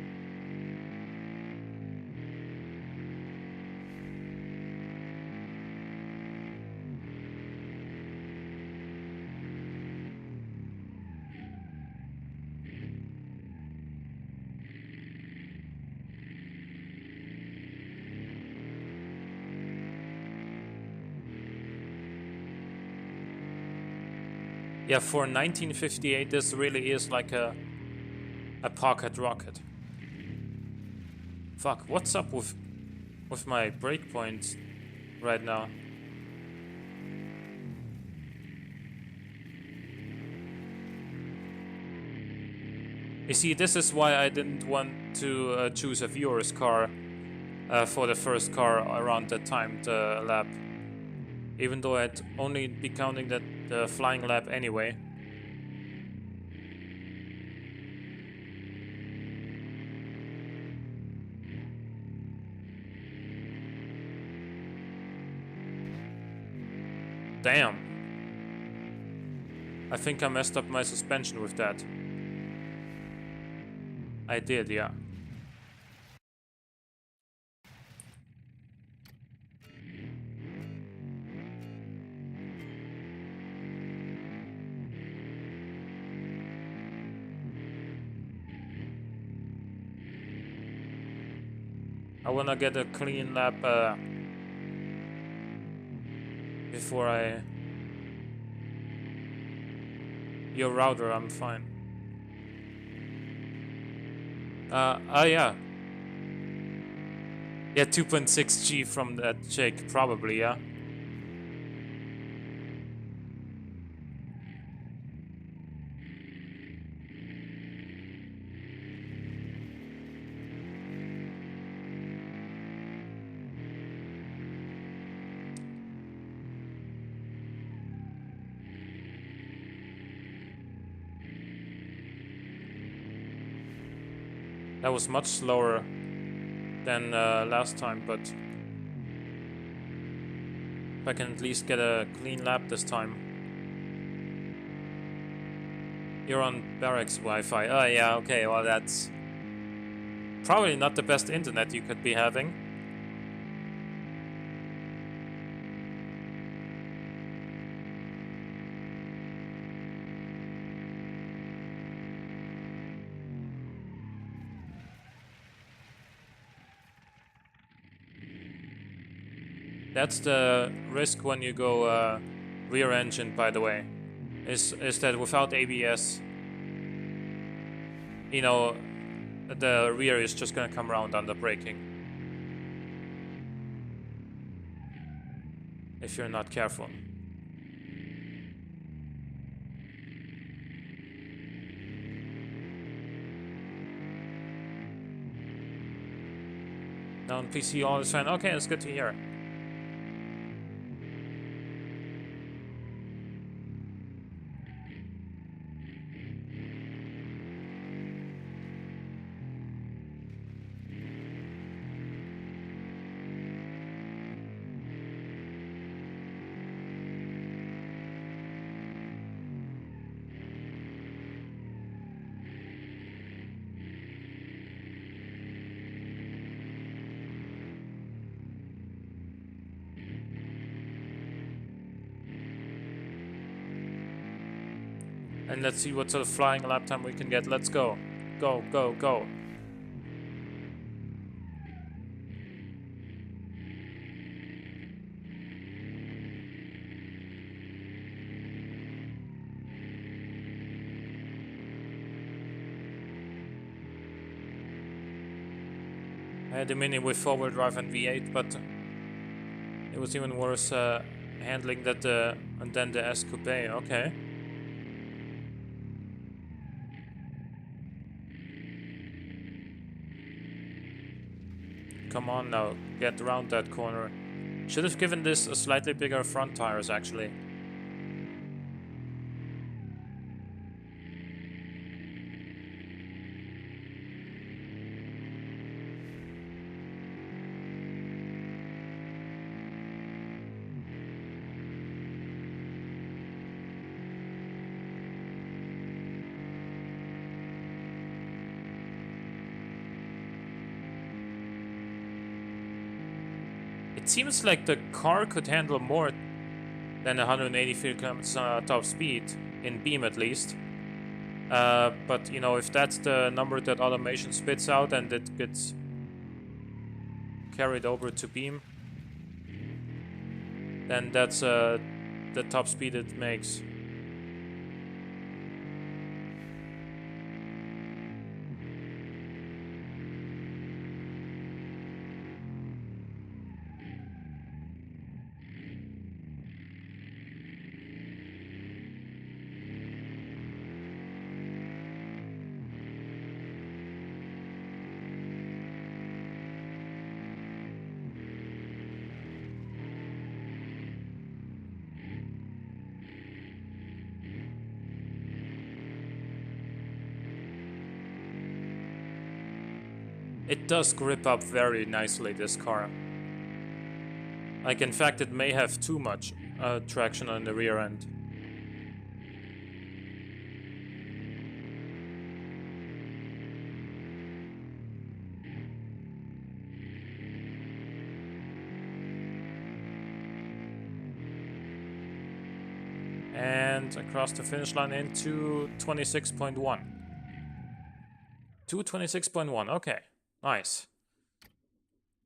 Yeah, for 1958, this really is like a pocket rocket. Fuck, what's up with my breakpoints right now? You see, this is why I didn't want to choose a viewer's car for the first car around the timed lap. Even though I'd only be counting the flying lap anyway. Damn. I think I messed up my suspension with that. I did, yeah. I wanna get a clean lap before I... Your router, I'm fine. Yeah. Yeah, 2.6G from that shake, probably, yeah. That was much slower than last time, but if I can at least get a clean lap this time. You're on barracks Wi-Fi. Oh yeah, okay, well that's probably not the best internet you could be having. That's the risk when you go rear engine, by the way, is that without ABS, you know, the rear is just gonna come around under braking if you're not careful. Now on PC all is fine. Okay, that's good to hear. And let's see what sort of flying lap time we can get. Let's go. Go, go, go. I had a Mini with four-wheel drive and V8, but it was even worse handling that and then the S Coupe. Okay. Come on now, get around that corner. Should have given this a slightly bigger front tires, actually. It seems like the car could handle more than 180 kilometers top speed, in Beam at least. But, you know, if that's the number that automation spits out and it gets carried over to Beam, then that's the top speed it makes. It does grip up very nicely, this car. Like, in fact, it may have too much. traction on the rear end. And across the finish line into 26.1. 226.1, okay, nice.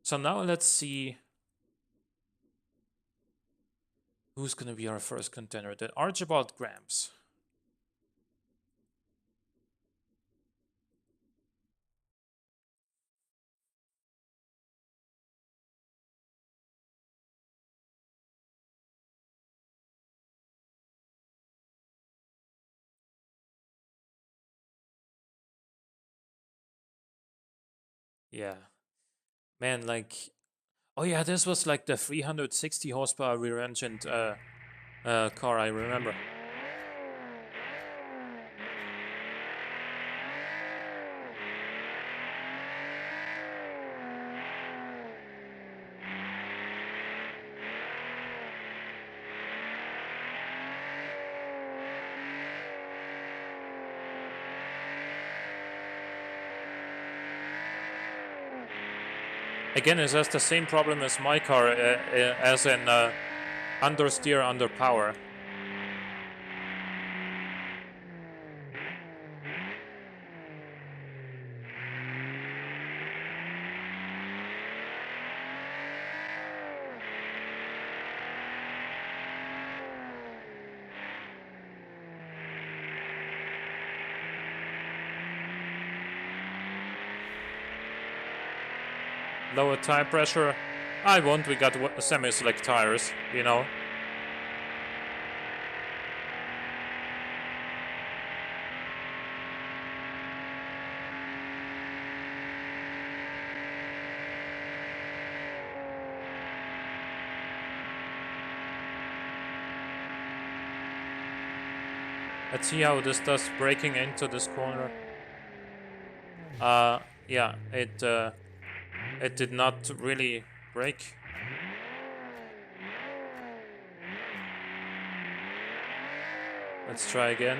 So now let's see who's gonna be our first contender. The Archibald Grams. Yeah, man, like, oh yeah, this was like the 360 horsepower rear-engined car, I remember. Again, it has the same problem as my car, as in understeer, under power. Lower tire pressure. I won't, we got semi-slick tires, you know. Let's see how this does braking into this corner. Yeah, it did not really brake. Let's try again.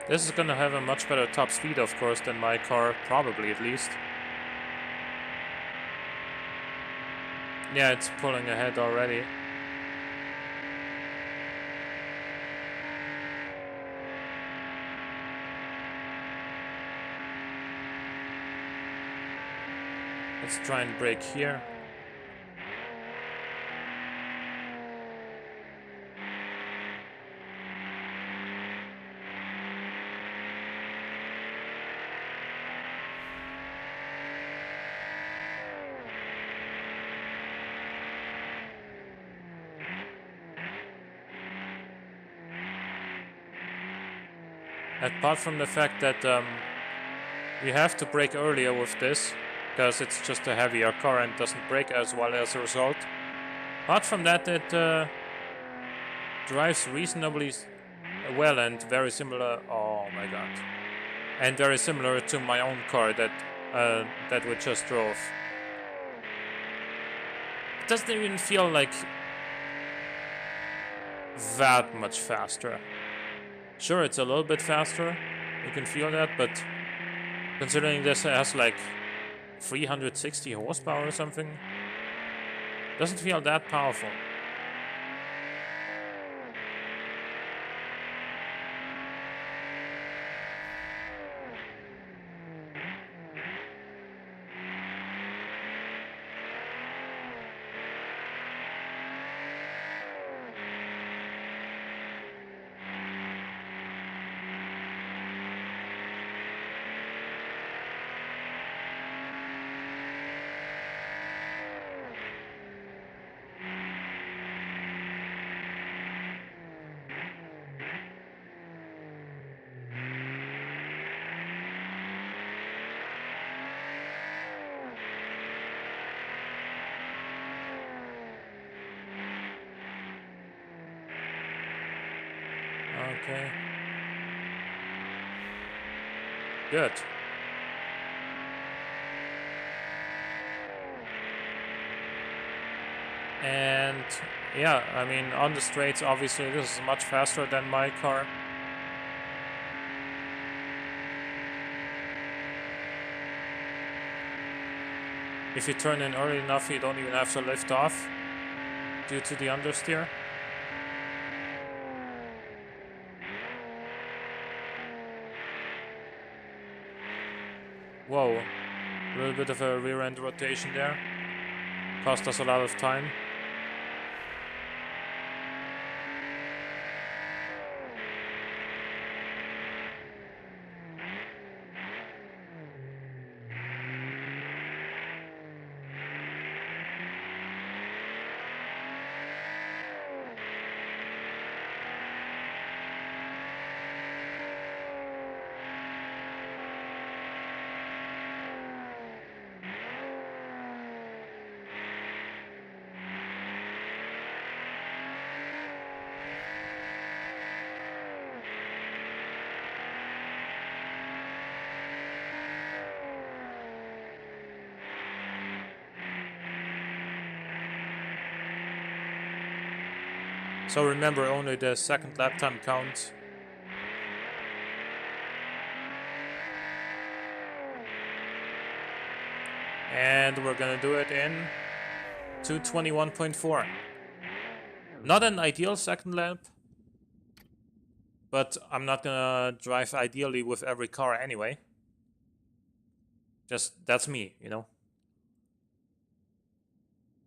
This is gonna have a much better top speed, of course, than my car, probably at least. Yeah, it's pulling ahead already. Let's try and brake here. Apart from the fact that we have to brake earlier with this, because it's just a heavier car and doesn't brake as well as a result. Apart from that, it drives reasonably well and very similar. Oh my god! And very similar to my own car that we just drove. It doesn't even feel like that much faster. Sure, it's a little bit faster. You can feel that, but considering this has like 360 horsepower or something, doesn't feel that powerful. Okay. Good. And yeah, I mean, on the straights, obviously, this is much faster than my car. If you turn in early enough, you don't even have to lift off due to the understeer. Whoa, a little bit of a rear end rotation there. Cost us a lot of time. So remember, only the second lap time counts. And we're gonna do it in 2:21.4. Not an ideal second lap, but I'm not gonna drive ideally with every car anyway. Just, that's me, you know.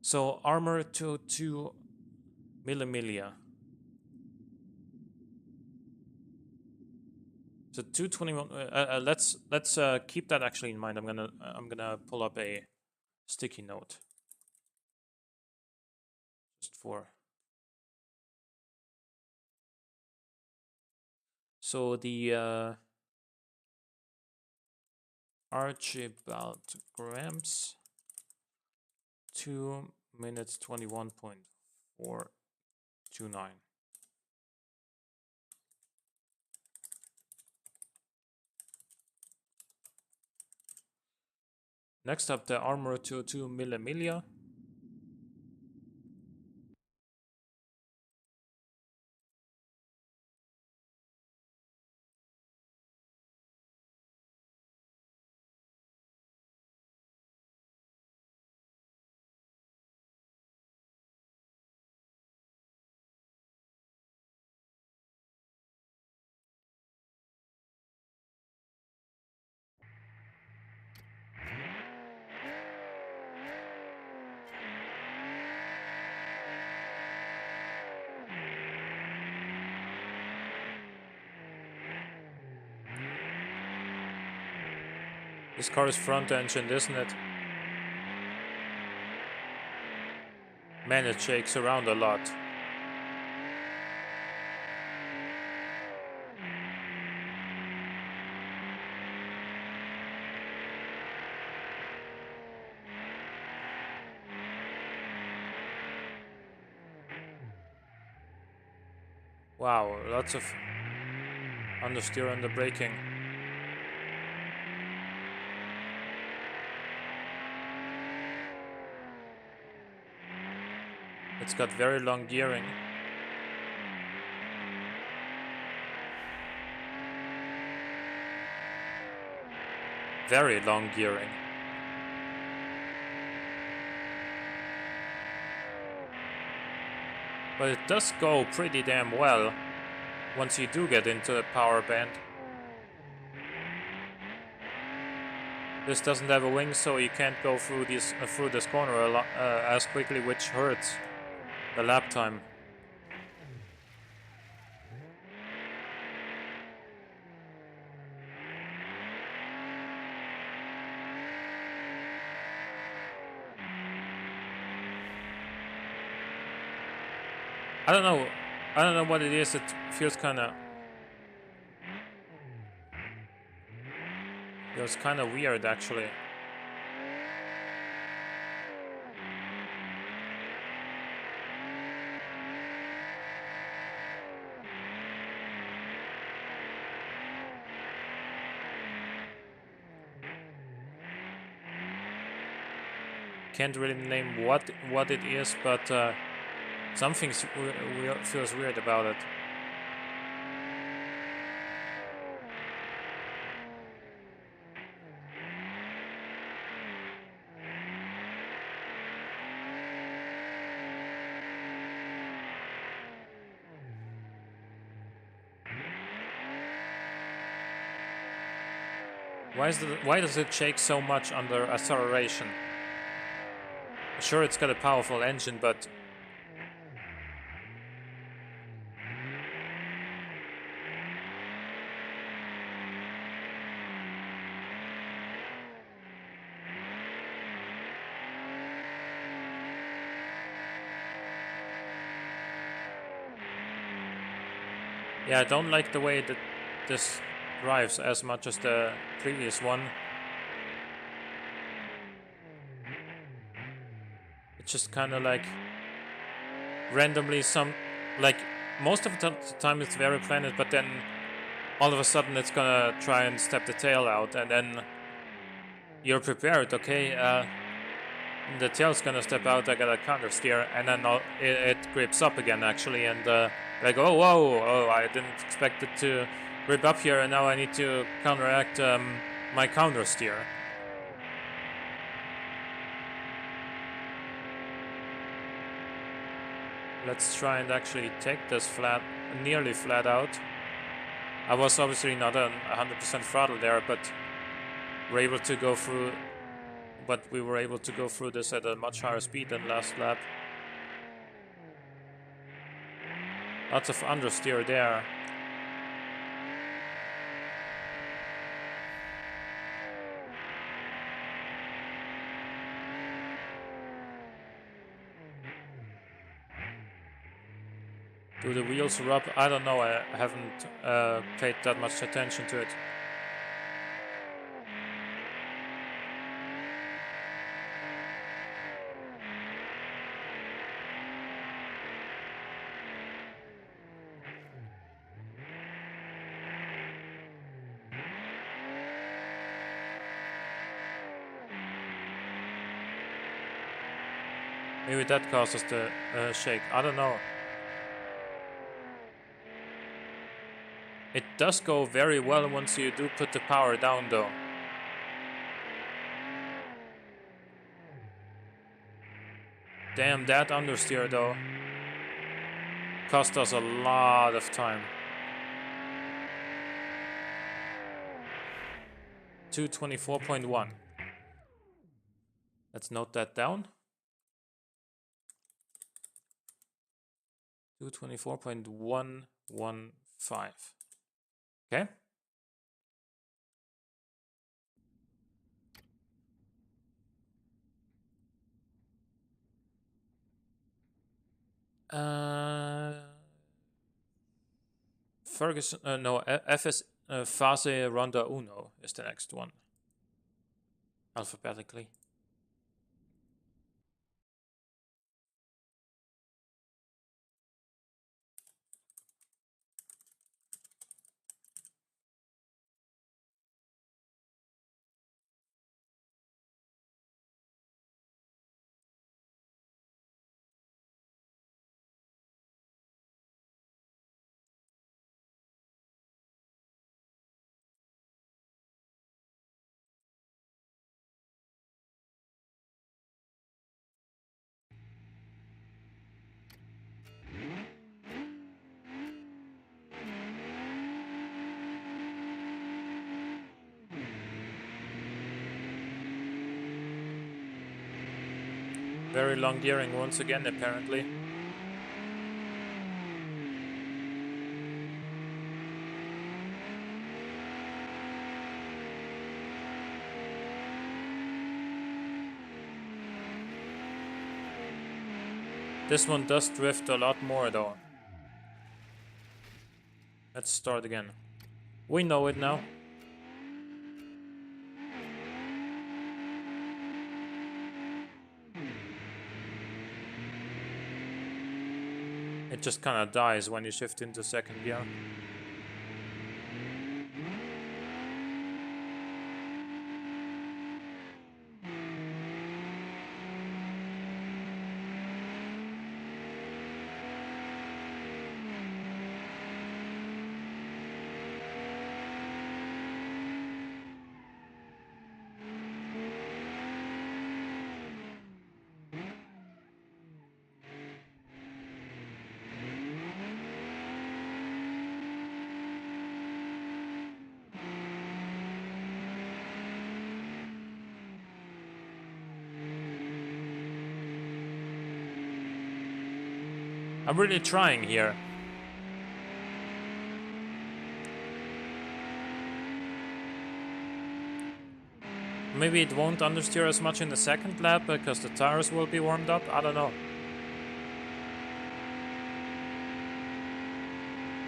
So armor to 2 millimilia. So 221. Let's keep that actually in mind. I'm gonna pull up a sticky note just for. So the Archibald grams 2 minutes 21.429. Next up, the armor to 2 millimilia. This car is front engined, isn't it? Man, it shakes around a lot. Wow, lots of understeer on the braking. It's got very long gearing. Very long gearing. But it does go pretty damn well once you do get into the power band. This doesn't have a wing, so you can't go through this corner as quickly, which hurts the lap time. I don't know what it is. It feels kind of weird, actually. can't really name what it is, but something feels weird about it. Why does it shake so much under acceleration? Sure, it's got a powerful engine, but yeah, I don't like the way that this drives as much as the previous one. It's just kind of like randomly most of the time it's very planet, but then all of a sudden it's gonna try and step the tail out, and then you're prepared, okay, the tail's gonna step out, I gotta counter steer, and then it grips up again actually, and like, oh, whoa, oh, I didn't expect it to grip up here, and now I need to counteract my counter steer. Let's try and actually take this nearly flat out. I was obviously not on 100% throttle there, but we were able to go through this at a much higher speed than last lap. Lots of understeer there. Do the wheels rub? I don't know, I haven't paid that much attention to it. Maybe that causes the shake, I don't know. It does go very well once you do put the power down though. Damn, that understeer though cost us a lot of time. 224.1. Let's note that down. 224.115. Okay. Ferguson, no, FS Fase Ronda Uno is the next one. Alphabetically. Very long gearing once again, apparently. This one does drift a lot more though. Let's start again. We know it now. It just kind of dies when you shift into second gear. I'm really trying here. Maybe it won't understeer as much in the second lap because the tires will be warmed up. I don't know.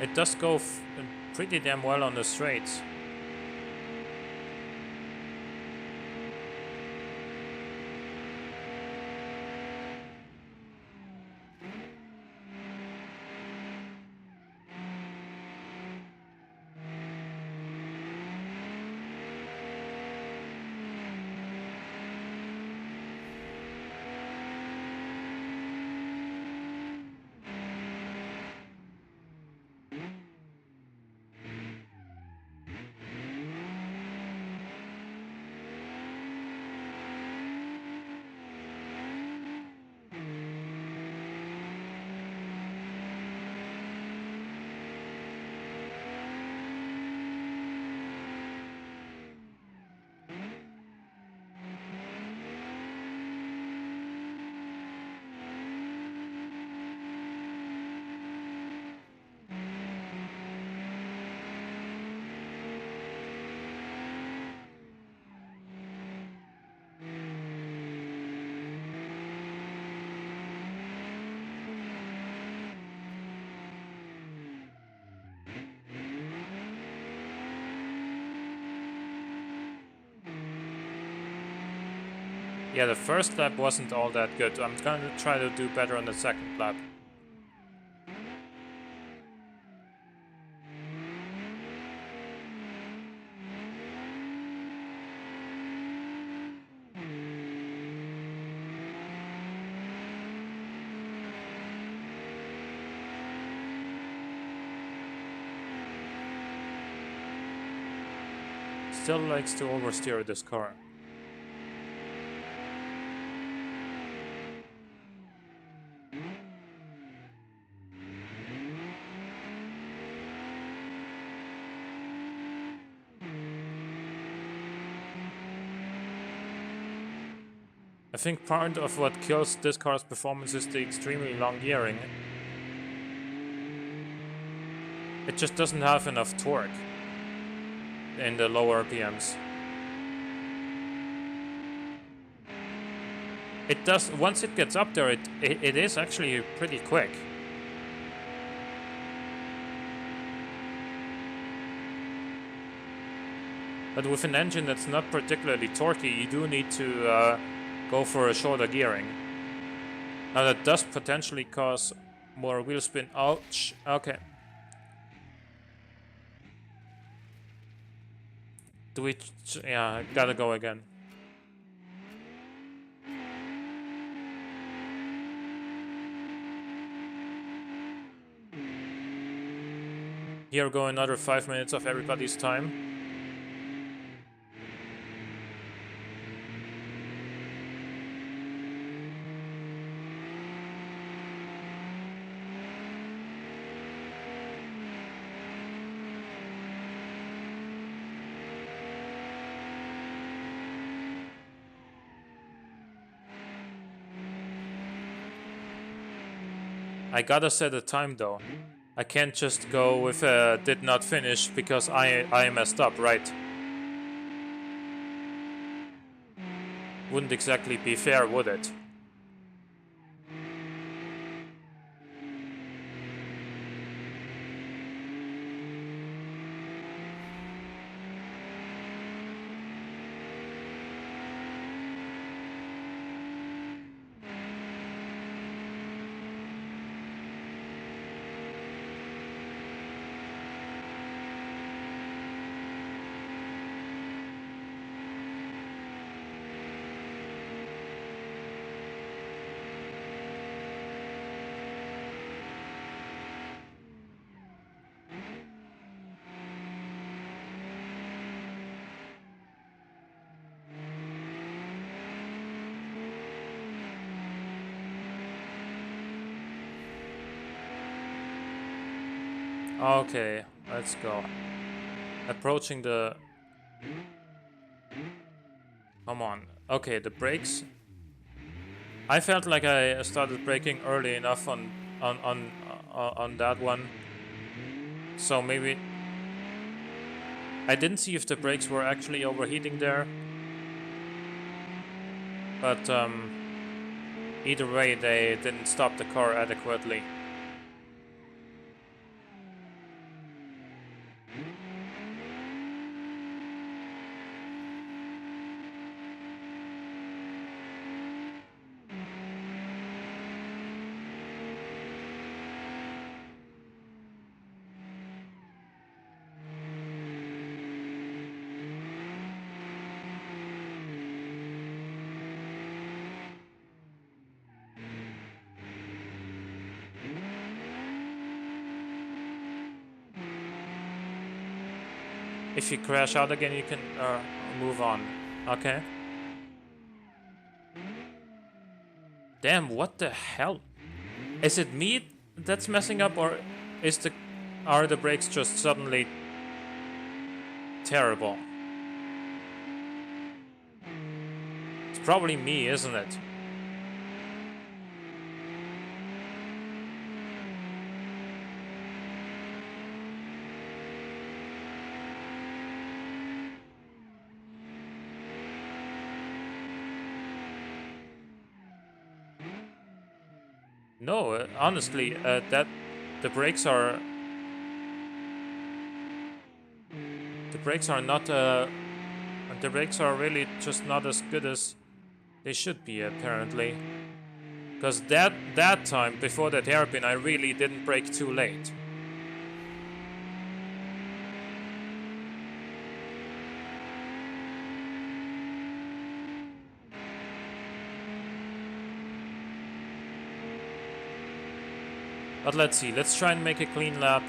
It does go pretty damn well on the straights. Yeah, the first lap wasn't all that good. I'm gonna try to do better on the second lap. Still likes to oversteer this car. I think part of what kills this car's performance is the extremely long gearing. It just doesn't have enough torque in the lower RPMs. It does, once it gets up there, it is actually pretty quick. But with an engine that's not particularly torquey, you do need to go for a shorter gearing. Now that does potentially cause more wheel spin. Ouch. Okay. Do we... yeah, gotta go again. Here go another 5 minutes of everybody's time. I gotta set a time though. I can't just go with did not finish because I messed up, right? Wouldn't exactly be fair, would it? Okay, let's go. Approaching the... come on. Okay, the brakes. I felt like I started braking early enough on on that one. So maybe I didn't see if the brakes were actually overheating there, but either way they didn't stop the car adequately. If you crash out again, you can move on. Okay. Damn, what the hell? Is it me that's messing up, or are the brakes just suddenly terrible? It's probably me, isn't it? No, honestly, that the brakes are not the brakes are really just not as good as they should be, apparently. Because that time before that hairpin, I really didn't brake too late. But let's see. Let's try and make a clean lap.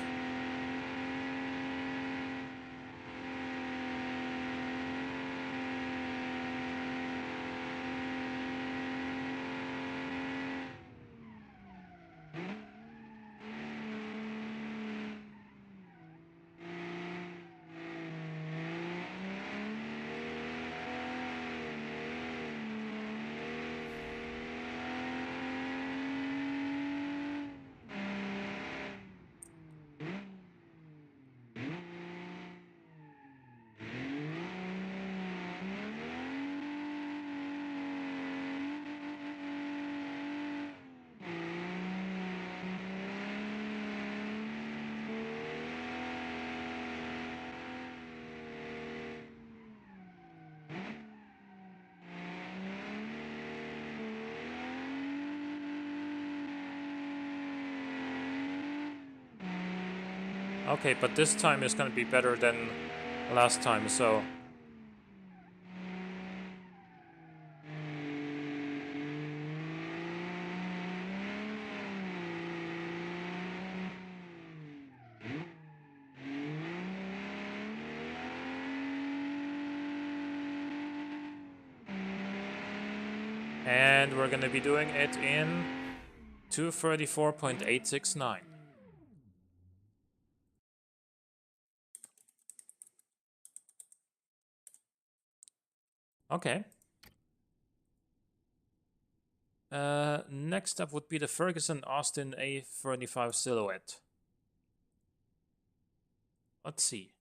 Okay, but this time is gonna be better than last time, so... And we're gonna be doing it in 234.869. Okay. Next up would be the Ferguson Austin A35 Silhouette. Let's see.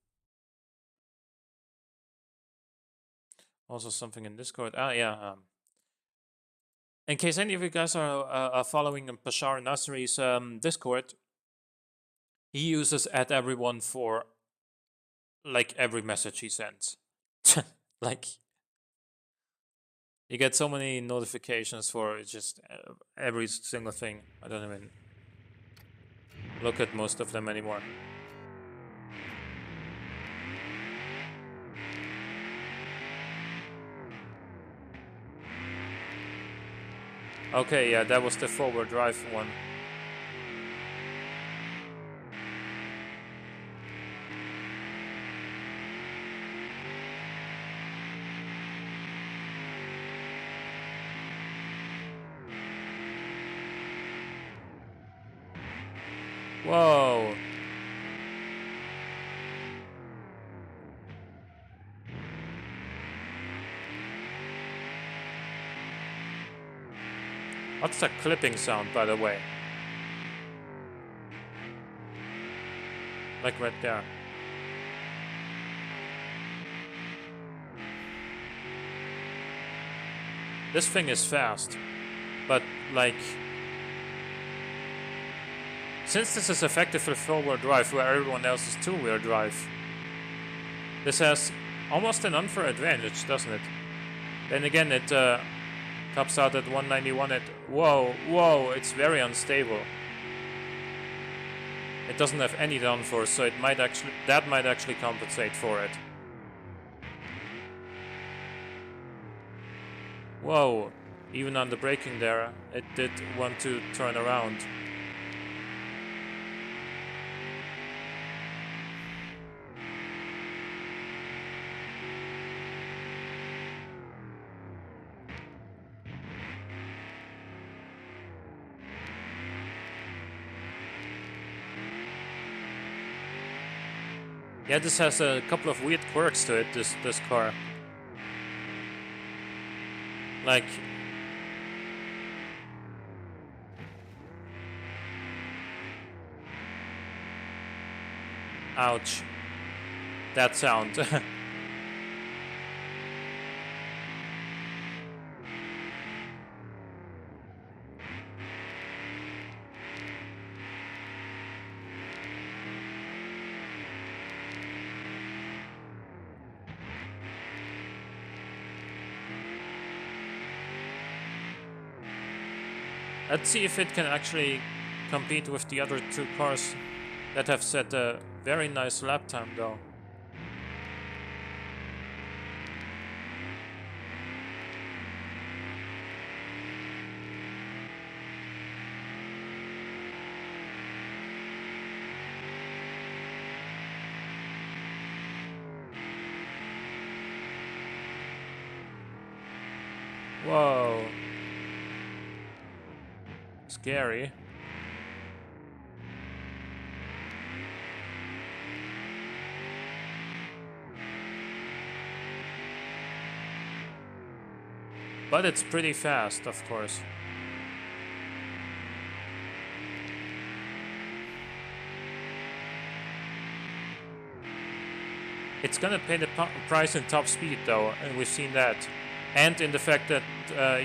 Also something in Discord. Ah, yeah. In case any of you guys are following Bashar Nasri's Discord, he uses @everyone for like every message he sends. Like, you get so many notifications for just every single thing. I don't even look at most of them anymore. Okay, yeah, that was the forward drive one. Whoa. What's that clipping sound, by the way? Like right there. This thing is fast, but like, since this is effective for four-wheel drive where everyone else is two-wheel drive, this has almost an unfair advantage, doesn't it? Then again, it tops out at 191 at... Whoa, it's very unstable. It doesn't have any downforce, so it might actually... that might actually compensate for it. Whoa, even on the braking there, it did want to turn around. Yeah, this has a couple of weird quirks to it, this car. Like... ouch. That sound. Let's see if it can actually compete with the other two cars that have set a very nice lap time though. Whoa. Scary. But it's pretty fast, of course. It's gonna pay the price in top speed though, and we've seen that. And in the fact that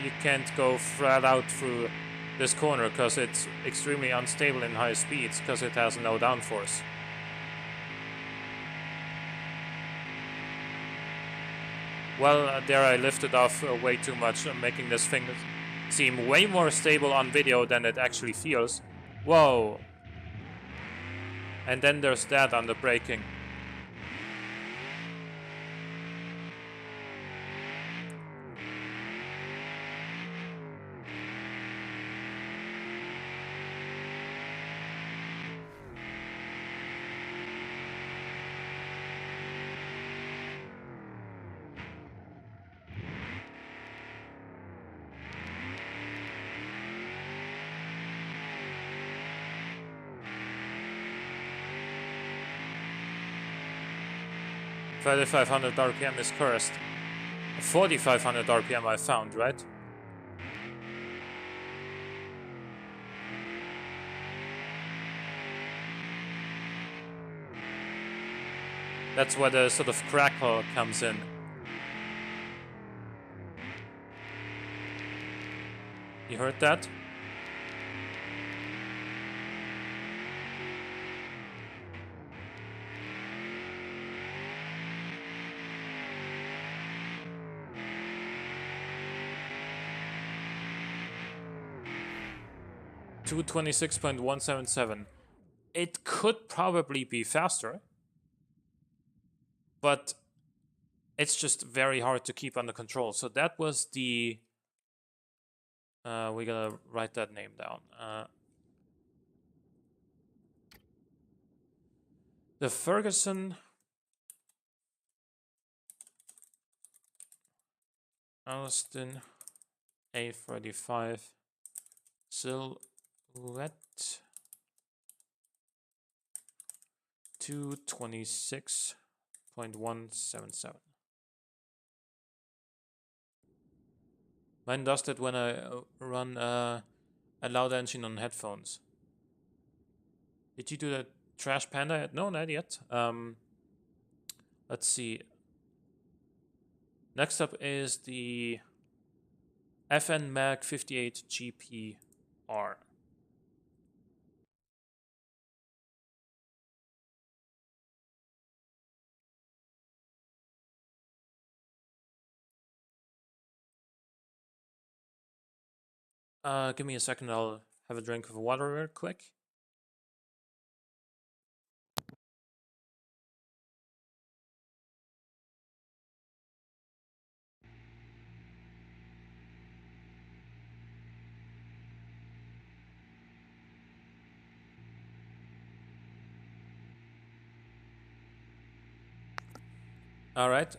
you can't go flat out through this corner because it's extremely unstable in high speeds because it has no downforce. Well, there I lifted off way too much, making this thing seem way more stable on video than it actually feels. Whoa. And then there's that on the braking. $3,500 RPM is cursed. 4,500 RPM I found, right? That's where the sort of crackle comes in. You heard that? $226.177. It could probably be faster, but it's just very hard to keep under control. So that was the... we gotta write that name down. The Ferguson Austin A35 Silhouette 226.177. Mine does that when I run a loud engine on headphones. Did you do that Trash Panda? No, not yet. Let's see. Next up is the FN Mag 58 GPR. Give me a second. I'll have a drink of water real quick. All right.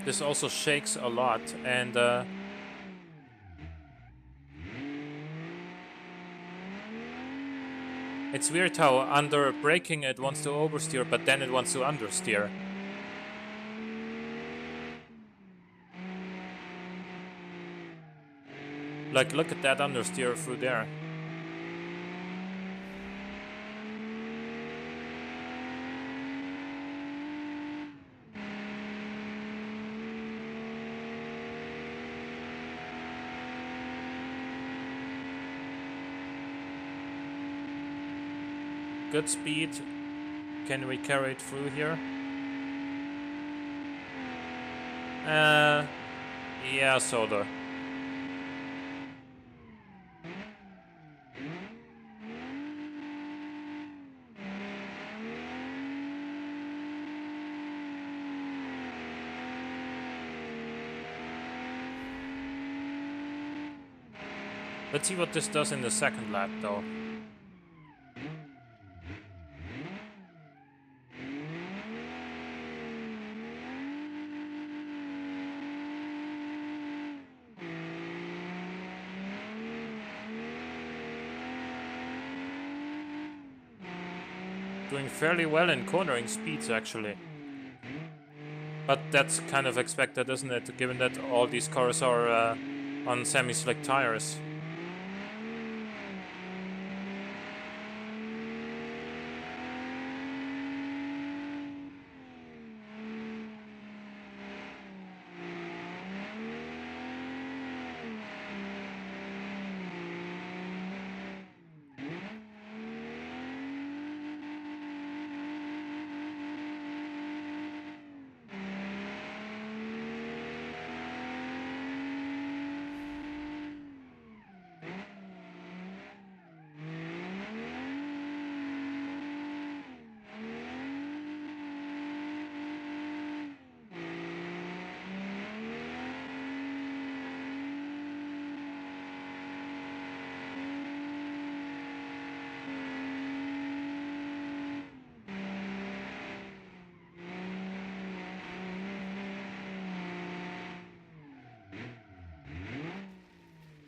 This also shakes a lot, and it's weird how under braking it wants to oversteer, but then it wants to understeer. Like, look at that understeer through there. Good speed. Can we carry it through here? Yeah, sorta. Let's see what this does in the second lap, though. Doing fairly well in cornering speeds, actually. But that's kind of expected, isn't it? Given that all these cars are on semi-slick tires.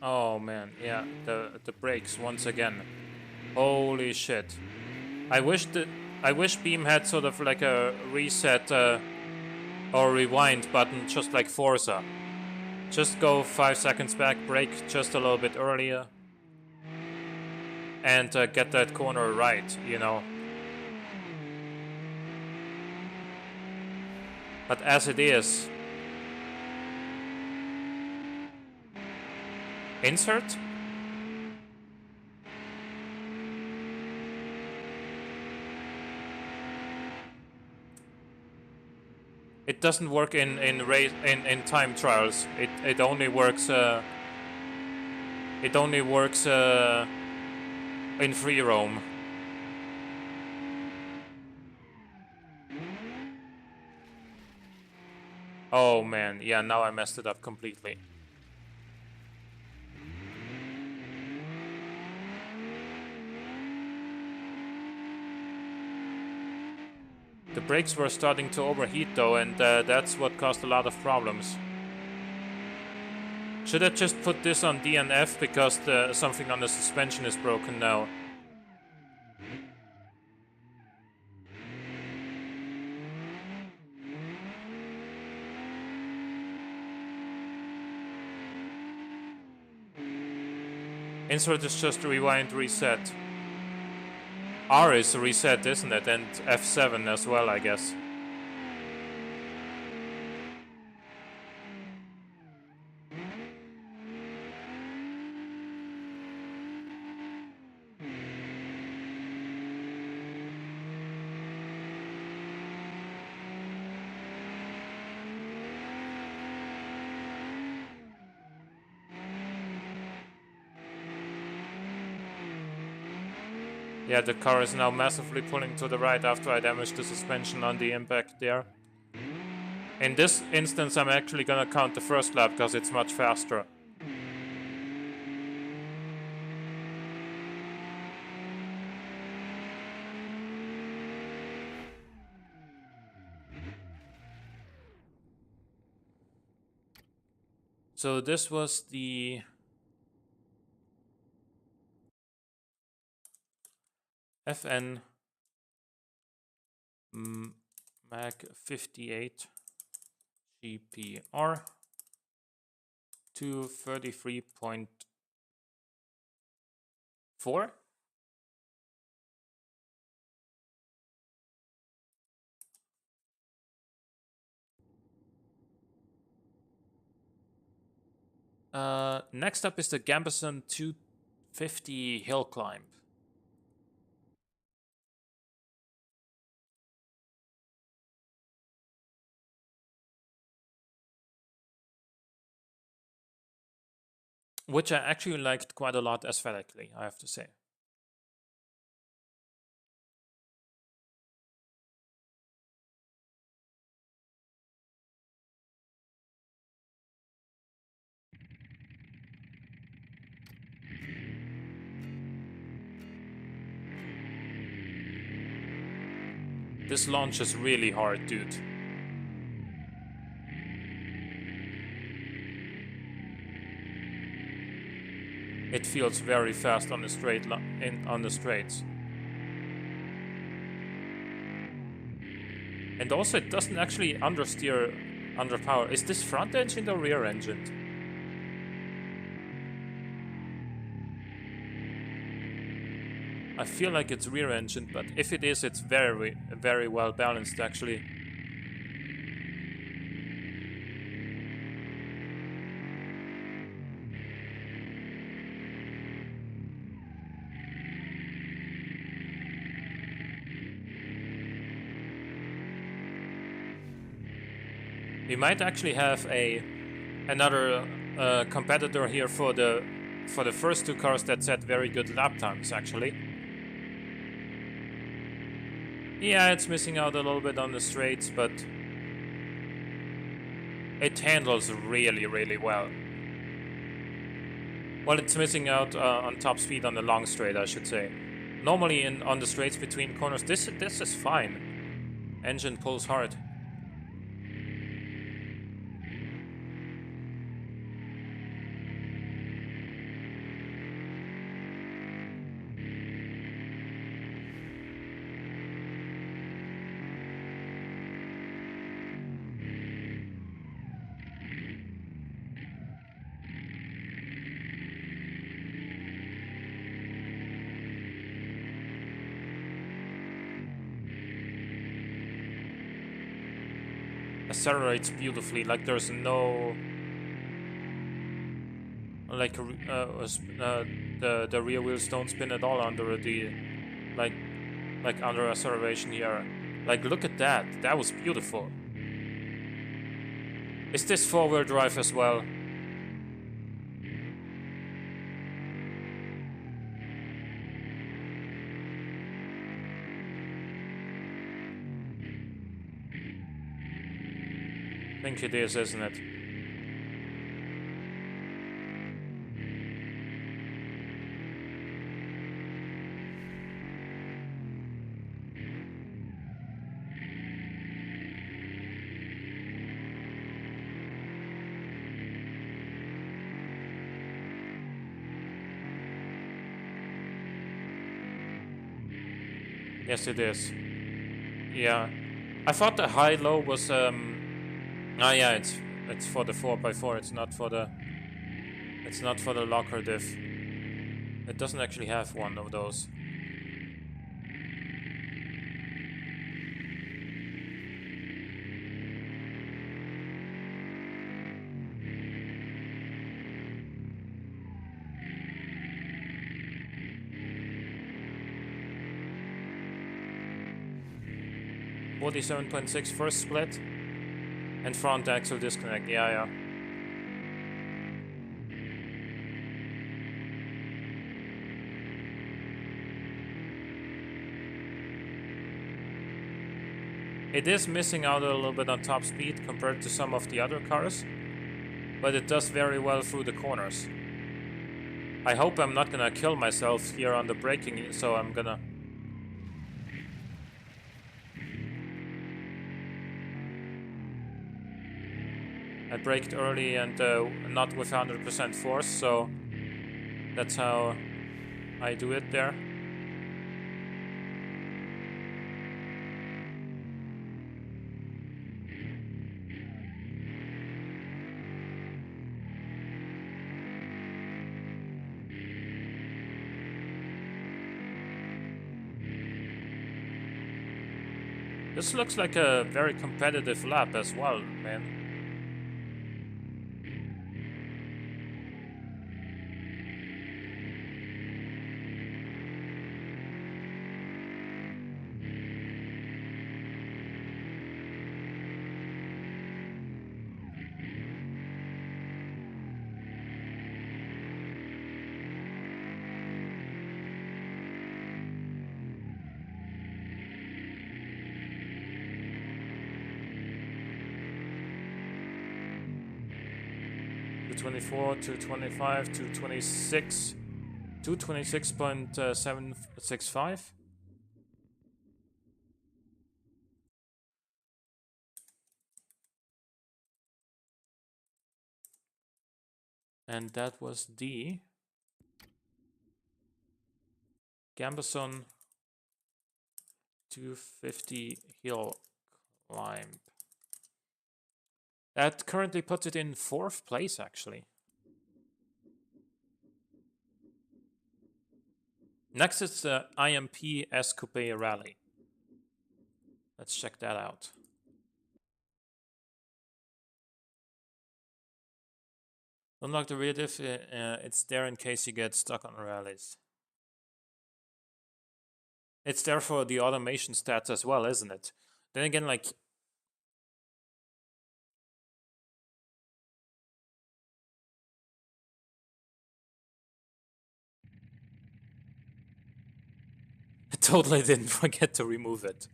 Oh man, yeah, the brakes once again. Holy shit! I wish Beam had sort of like a reset or rewind button, just like Forza. Just go 5 seconds back, brake just a little bit earlier, and get that corner right, you know. But as it is, insert. It doesn't work in time trials. It only works. It only works in free roam. Oh man, yeah. Now I messed it up completely. The brakes were starting to overheat though, and that's what caused a lot of problems. Should I just put this on DNF because something on the suspension is broken now? Insert is just rewind reset. R is reset, isn't it? And F7 as well, I guess. Yeah, the car is now massively pulling to the right after I damaged the suspension on the impact there. In this instance, I'm actually gonna count the first lap because it's much faster. So this was the FN Mag 58 GPR 233.4. Next up is the Gambison 250 Hillclimb. Which I actually liked quite a lot aesthetically, I have to say. This launch is really hard, dude. It feels very fast on the on the straights. And also it doesn't actually understeer under power. Is this front engine or rear engine? I feel like it's rear engine, but if it is, it's very, very well balanced actually. We might actually have another competitor here for the first two cars that set very good lap times actually. Yeah, it's missing out a little bit on the straights, but it handles really, really well. Well, it's missing out on top speed on the long straight, I should say. Normally on the straights between corners, this is fine. Engine pulls hard. Accelerates beautifully, like there's no like the rear wheels don't spin at all under the like under acceleration here. Like look at that, that was beautiful. Is this four-wheel drive as well? I think it is, isn't it? Yes, it is. Yeah. I thought the high-low was ah yeah, it's for the 4x4, it's not for the locker diff. It doesn't actually have one of those. Body 7.6 first split and front axle disconnect. Yeah. It is missing out a little bit on top speed compared to some of the other cars, but it does very well through the corners. I hope I'm not gonna kill myself here on the braking, so I'm gonna... I braked early and not with 100% force, so that's how I do it there. This looks like a very competitive lap as well, man. To 24, to 25, to 26, to 26.765. And that was the Gamberson 250 Hillclimb. That currently puts it in 4th place, actually. Next is the IMP S Coupe Rally. Let's check that out. Unlock the rear diff, it's there in case you get stuck on rallies. It's there for the automation stats as well, isn't it? Then again, like... I totally didn't forget to remove it.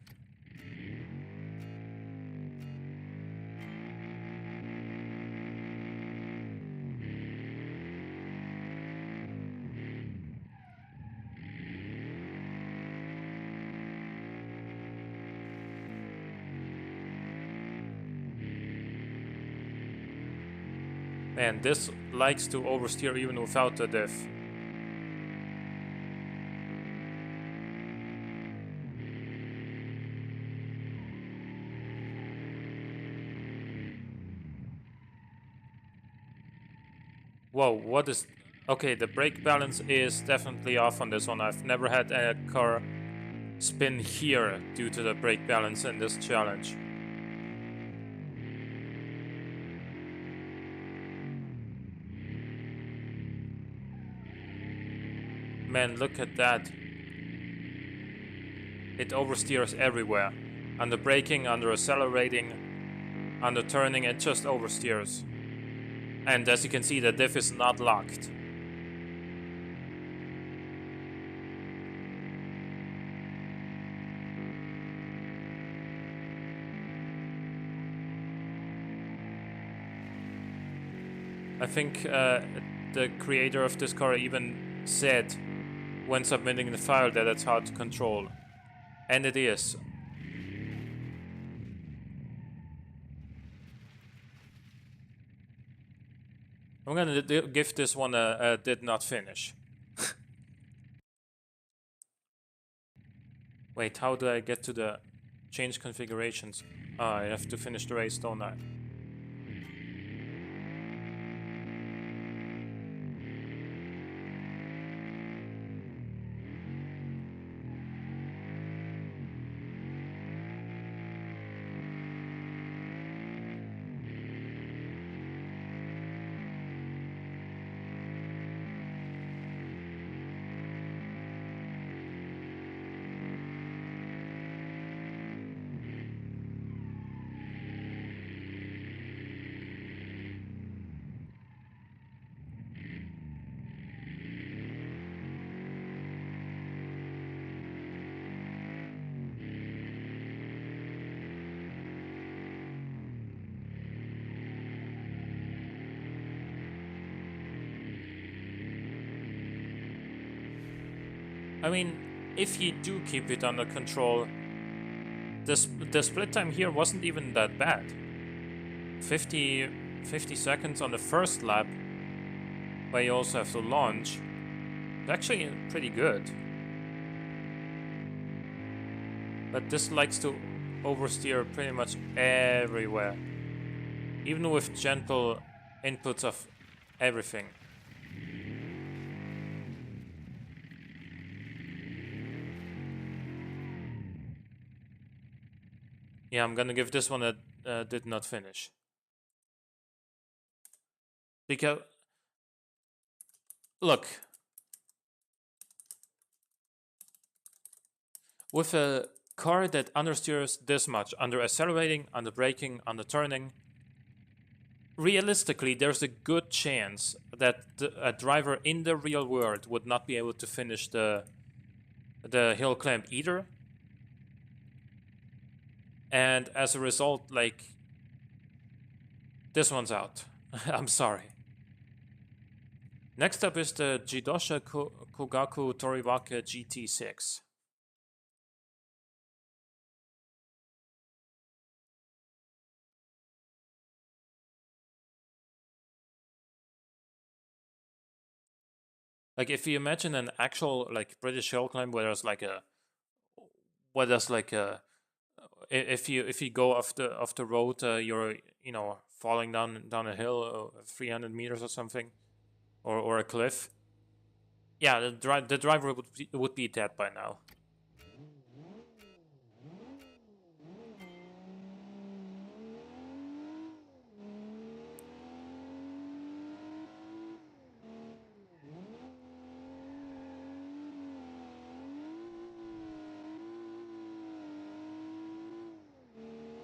Man, this likes to oversteer even without the diff. Whoa, what is... Okay, the brake balance is definitely off on this one. I've never had a car spin here due to the brake balance in this challenge. Man, look at that. It oversteers everywhere. Under braking, under accelerating, under turning, it just oversteers. And as you can see, the diff is not locked. I think the creator of this car even said when submitting the file that it's hard to control. And it is. I'm gonna give this one a did not finish. Wait, how do I get to the change configurations? I have to finish the race, don't I? I mean, if you do keep it under control, the split time here wasn't even that bad. 50 seconds on the first lap, where you also have to launch. It's actually pretty good. But this likes to oversteer pretty much everywhere. Even with gentle inputs of everything. Yeah, I'm gonna give this one a did not finish. Because, look, with a car that understeers this much, under accelerating, under braking, under turning, realistically, there's a good chance that a driver in the real world would not be able to finish the Hillclimb either. And as a result, like, this one's out. I'm sorry. Next up is the Jidosha Kogaku Toriwaka GT6. Like, if you imagine an actual, like, British hill climb where there's like a, if you go off the road, you're falling down a hill, 300 meters or something, or a cliff. Yeah, the driver would be dead by now.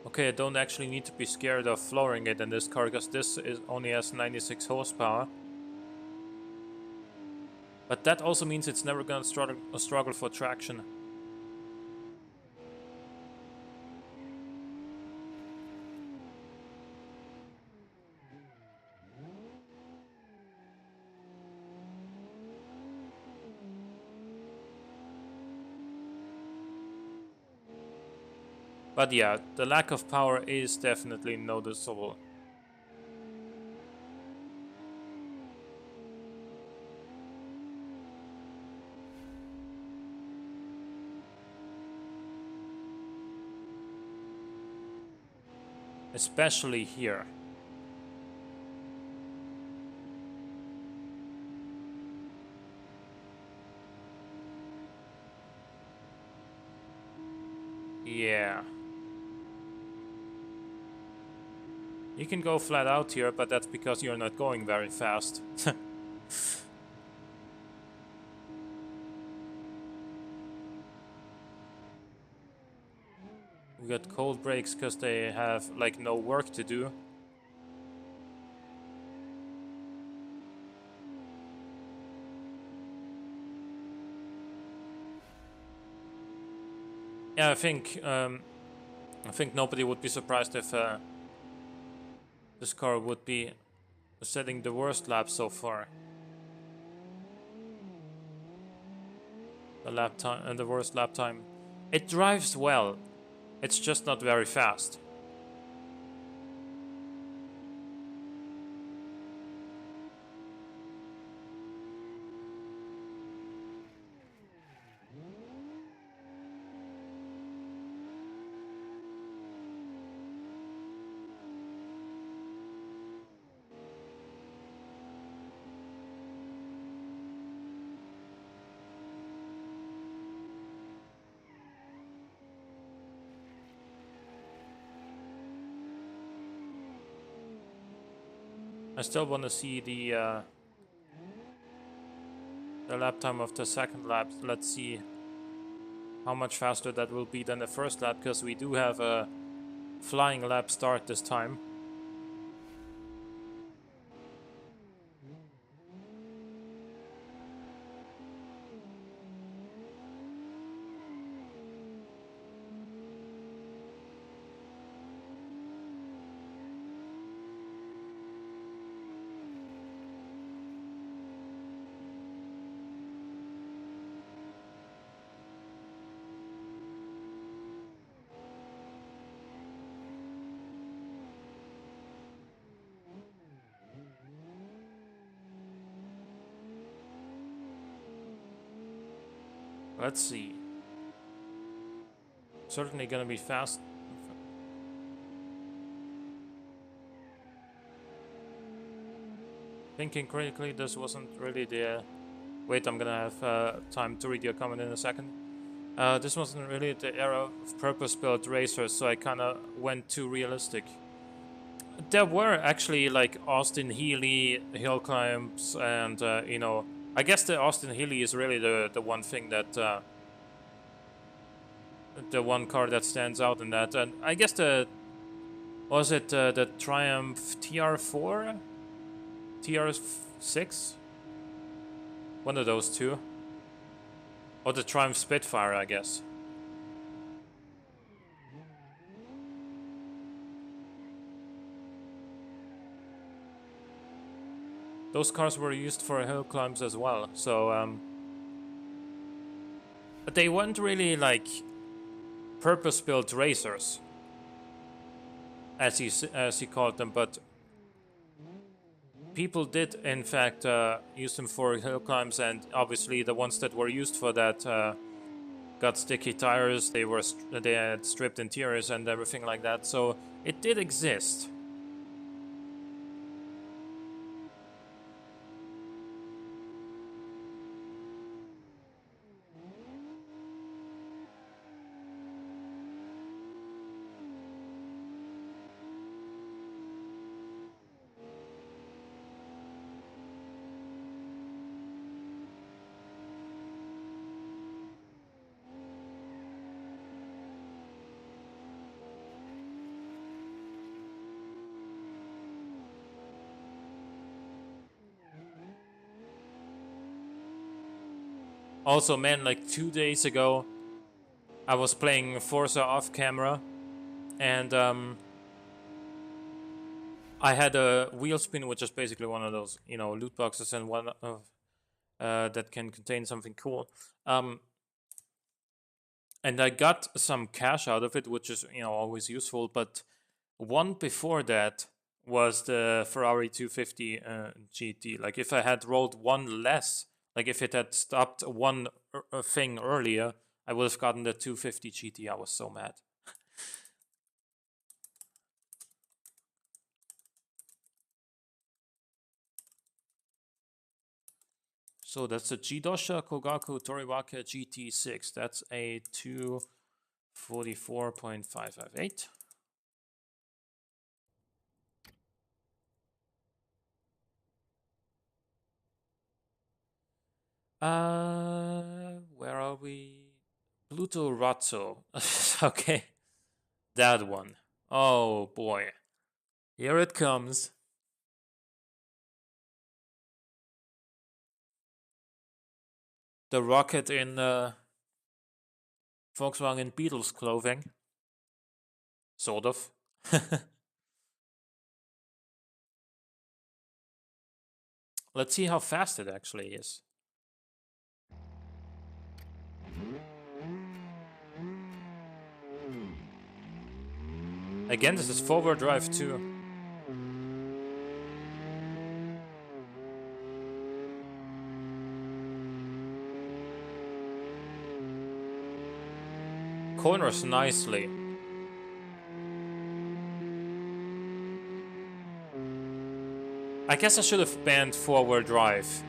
Okay, I don't actually need to be scared of flooring it in this car because this only has 96 horsepower. But that also means it's never gonna struggle for traction. But yeah, the lack of power is definitely noticeable. Especially here. Yeah. You can go flat out here, but that's because you're not going very fast. We got cold brakes because they have like no work to do. Yeah, I think nobody would be surprised if this car would be setting the worst lap so far. The lap time and the worst lap time. It drives well. It's just not very fast. I still want to see the lap time of the second lap. Let's see how much faster that will be than the first lap, because we do have a flying lap start this time. Let's see. Certainly gonna be fast. Thinking critically, this wasn't really the... Wait, I'm gonna have time to read your comment in a second. This wasn't really the era of purpose-built racers, so I kinda went too realistic. There were actually like Austin Healey, Hillclimbs, and you know, I guess the Austin Healey is really the one thing that the one car that stands out in that. And I guess the the Triumph TR4, TR6, one of those two, or the Triumph Spitfire, I guess. Those cars were used for hill climbs as well, so but they weren't really like purpose-built racers, as he called them. But people did, in fact, use them for hill climbs, and obviously the ones that were used for that got sticky tires. They had stripped interiors and everything like that. So it did exist. Also, man, like 2 days ago, I was playing Forza off camera, and I had a wheel spin, which is basically one of those, you know, loot boxes, and one of that can contain something cool. And I got some cash out of it, which is, you know, always useful. But one before that was the Ferrari 250 GT. Like if I had rolled one less, like if it had stopped one thing earlier, I would have gotten the 250 GT. I was so mad. So that's a Jidosha Kogaku Toriwaka GT6. That's a 244.558. Where are we? Pluto Razzo. Okay. That one. Oh boy. Here it comes. The rocket in Volkswagen Beetle's clothing. Sort of. Let's see how fast it actually is. Again, this is four-wheel drive too. Corners nicely. I guess I should have banned four-wheel drive.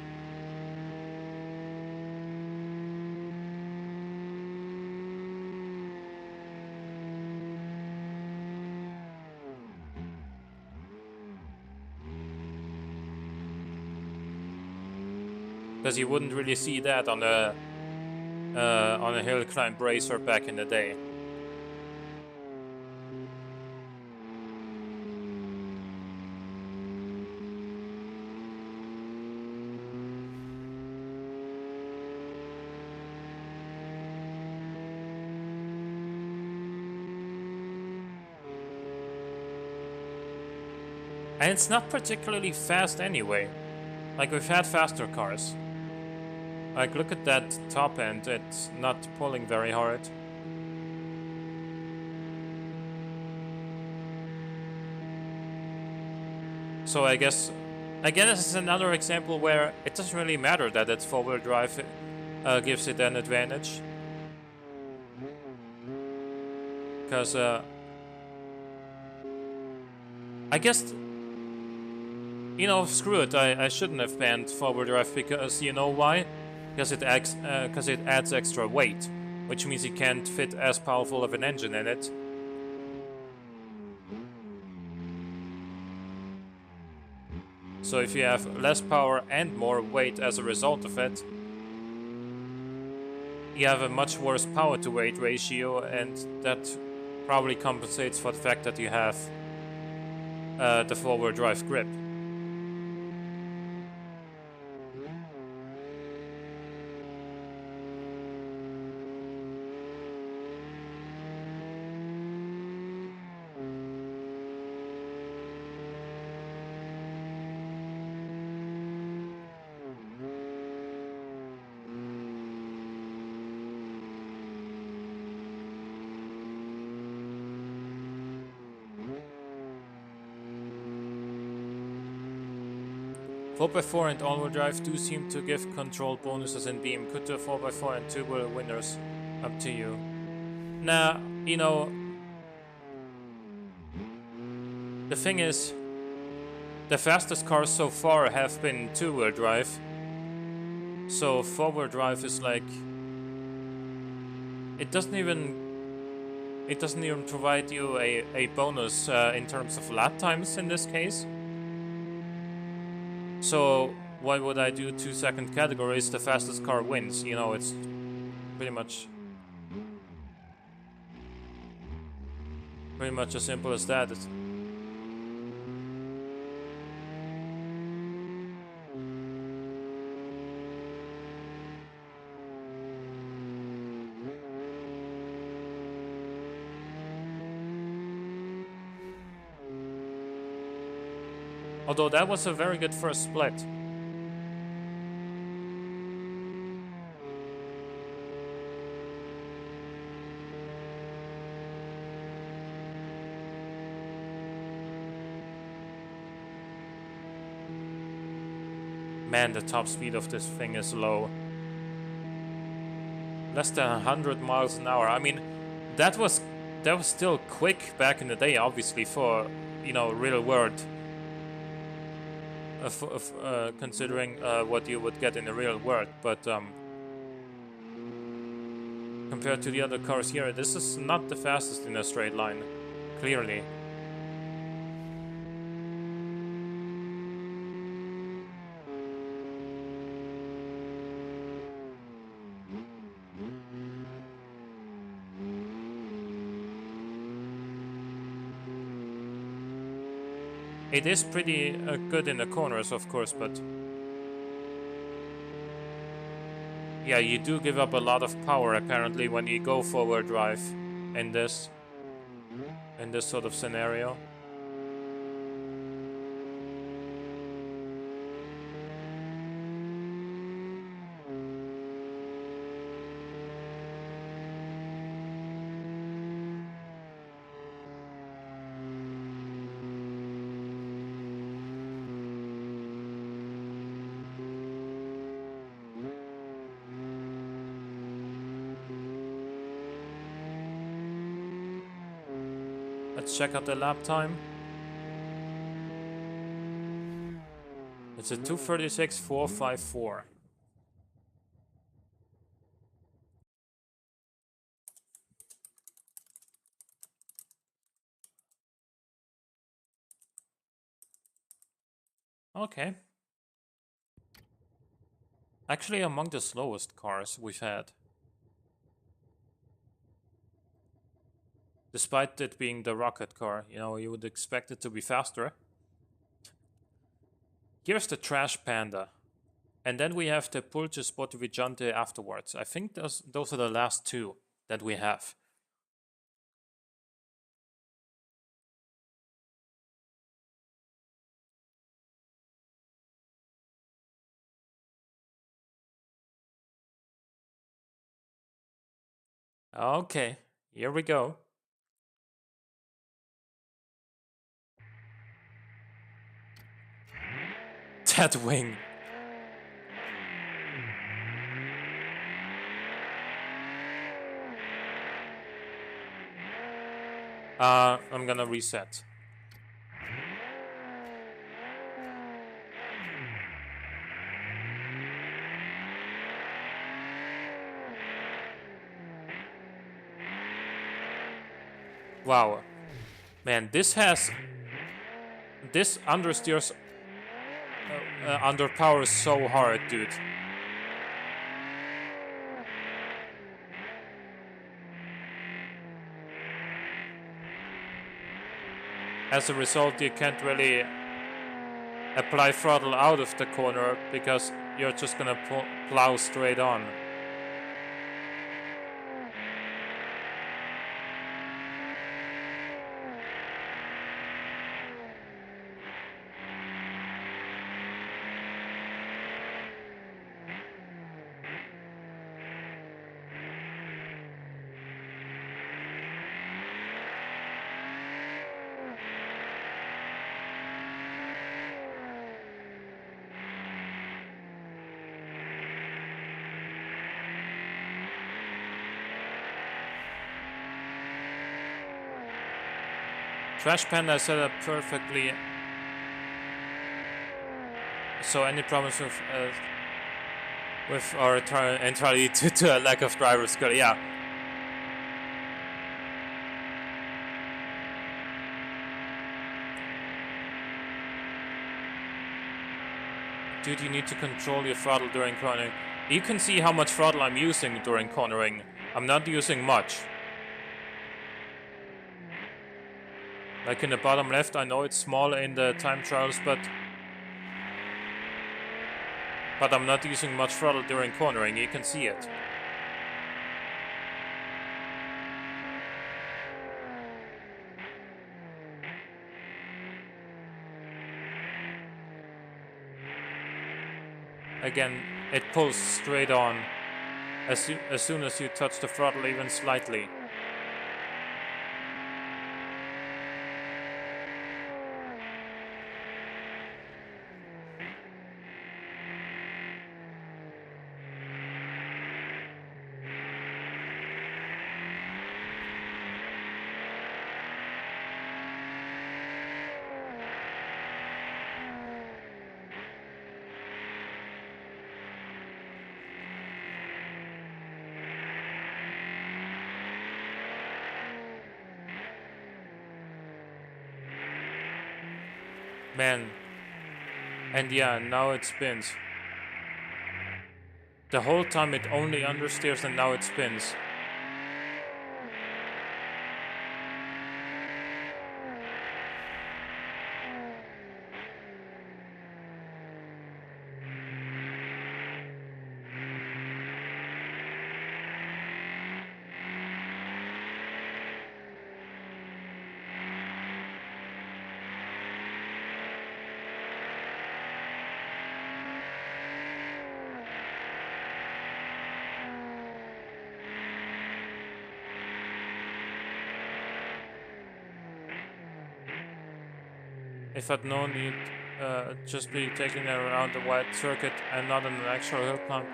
because you wouldn't really see that on a Hillclimb racer back in the day. And it's not particularly fast anyway. Like, we've had faster cars. Like, look at that top end, it's not pulling very hard. So I guess, again, this is another example where it doesn't really matter that it's four-wheel drive gives it an advantage. Because, I guess, you know, screw it, I shouldn't have banned four-wheel drive, because you know why? Because it adds extra weight, which means you can't fit as powerful of an engine in it. So if you have less power and more weight as a result of it, you have a much worse power to weight ratio, and that probably compensates for the fact that you have the four-wheel drive grip. Four x 4 and all-wheel drive do seem to give control bonuses in Beam. Could the 4x4 and two-wheel winners? Up to you. Nah, you know, the thing is, the fastest cars so far have been two-wheel drive. So four-wheel drive is like, it doesn't even provide you a bonus in terms of lap times in this case. So why would I do 2-second categories? The fastest car wins. You know, it's pretty much as simple as that. Although that was a very good first split. Man, the top speed of this thing is low. Less than 100 miles an hour. I mean, that was still quick back in the day, obviously, for, you know, real world. Considering what you would get in the real world, but compared to the other cars here, this is not the fastest in a straight line, clearly. It is pretty good in the corners, of course, but yeah, you do give up a lot of power apparently when you go forward drive in this sort of scenario. Let's check out the lap time. It's a 2:36.454. Okay. Actually, among the slowest cars we've had. Despite it being the rocket car, you know, you would expect it to be faster. Here's the Trash Panda. And then we have the Pulce Sportivigante afterwards. I think those are the last two that we have. Okay, here we go. That wing. I'm gonna reset. Wow. Man, this understeers underpowers so hard, dude. As a result, you can't really apply throttle out of the corner because you're just gonna plow straight on. Trash Panda set up perfectly. So any problems with our entirely to a lack of driver skill, yeah. Dude, you need to control your throttle during cornering. You can see how much throttle I'm using during cornering. I'm not using much. Like in the bottom left, I know it's small in the time trials, but I'm not using much throttle during cornering, you can see it. Again, it pulls straight on as soon as you touch the throttle even slightly. Man. And yeah, now it spins. The whole time it only understeers and now it spins. If I'd known you'd just be taking it around the wide circuit and not in an actual hill climb,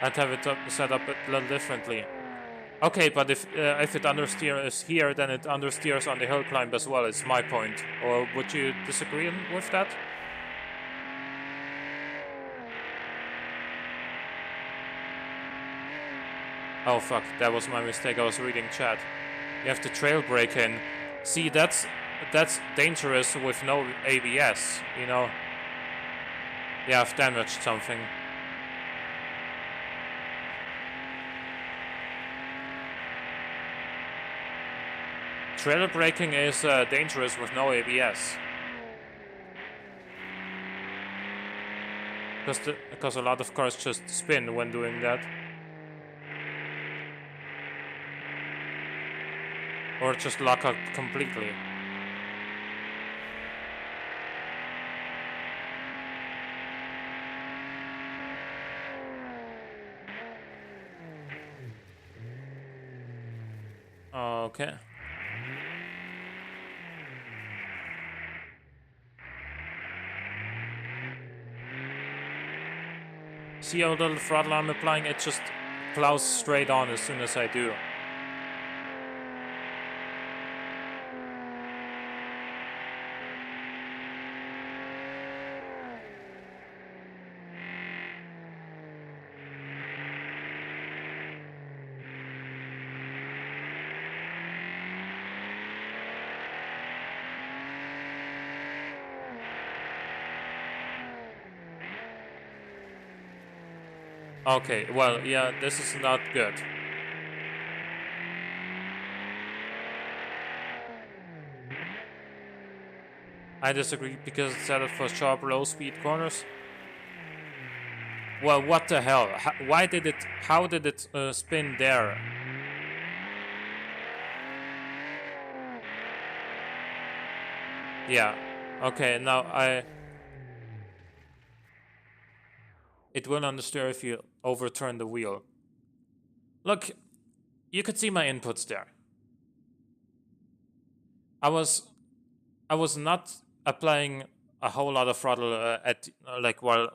I'd have it set up a little differently. Okay, but if it understeers here, then it understeers on the hill climb as well, is my point. Or would you disagree with that? Oh fuck, that was my mistake, I was reading chat. You have to trail brake in. See, that's dangerous with no ABS, you know. Yeah, I've damaged something. Trailer braking is dangerous with no ABS. Because a lot of cars just spin when doing that. Or just lock up completely. Okay. See how little throttle I'm applying? It just plows straight on as soon as I do. Okay, well, yeah, this is not good. I disagree because it's set up for sharp low-speed corners. Well, what the hell? Why did it? How did it spin there? Yeah. Okay. Now it will understeer if you overturn the wheel. Look, you could see my inputs there. I was not applying a whole lot of throttle at like while.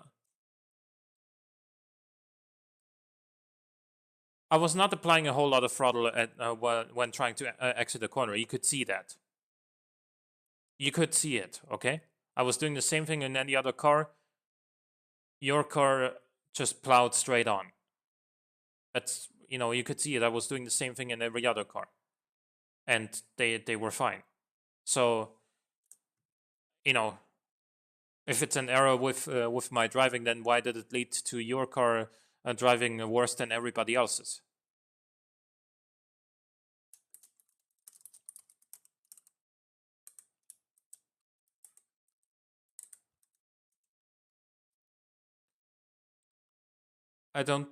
I was not applying a whole lot of throttle at when trying to exit the corner. You could see that. You could see it, okay? I was doing the same thing in any other car. Your car just plowed straight on. That's, you know, you could see it. I was doing the same thing in every other car. And they were fine. So, you know, if it's an error with my driving, then why did it lead to your car driving worse than everybody else's? I don't.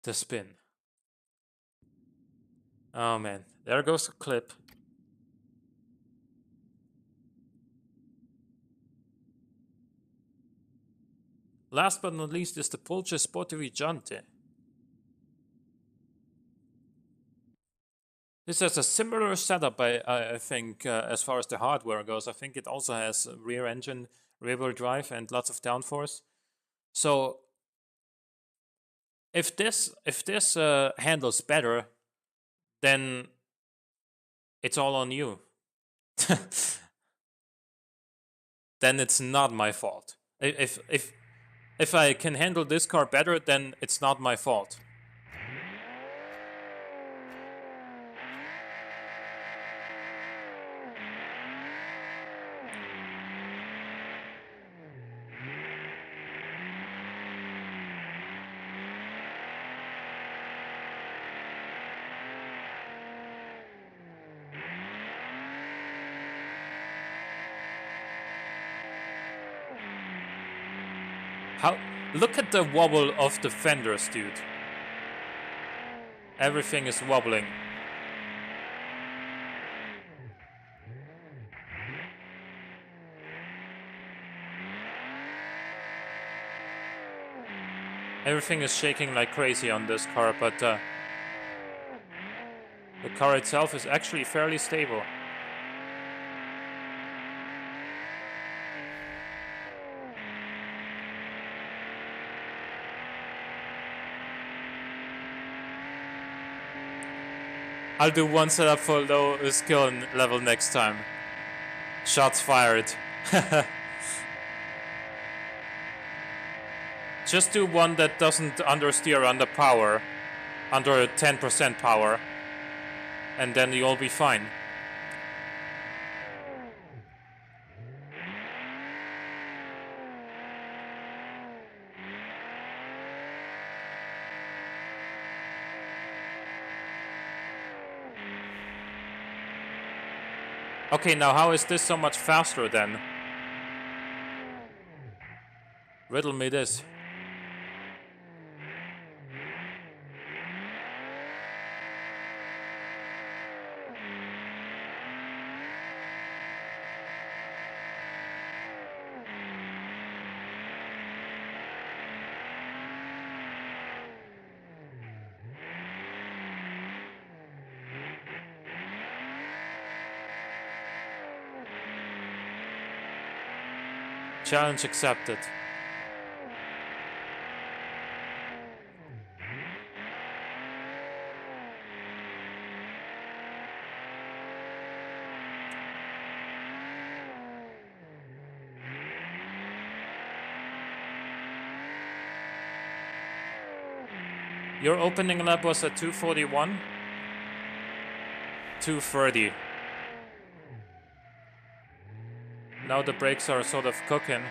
The spin. Oh man, there goes the clip. Last but not least is the Pulce Sportivigante. This has a similar setup, I think, as far as the hardware goes. I think it also has rear engine, rear-wheel drive, and lots of downforce. So if this handles better, then it's all on you. Then it's not my fault. If I can handle this car better, then it's not my fault. Look at the wobble of the fenders, dude. Everything is wobbling. Everything is shaking like crazy on this car, but the car itself is actually fairly stable. I'll do one setup for low skill level next time. Shots fired. Just do one that doesn't understeer under power, under 10% power, and then you'll be fine. Okay, now how is this so much faster then? Riddle me this. Challenge accepted. Your opening lap was at 2:41? 2:30. Now the brakes are sort of cooking.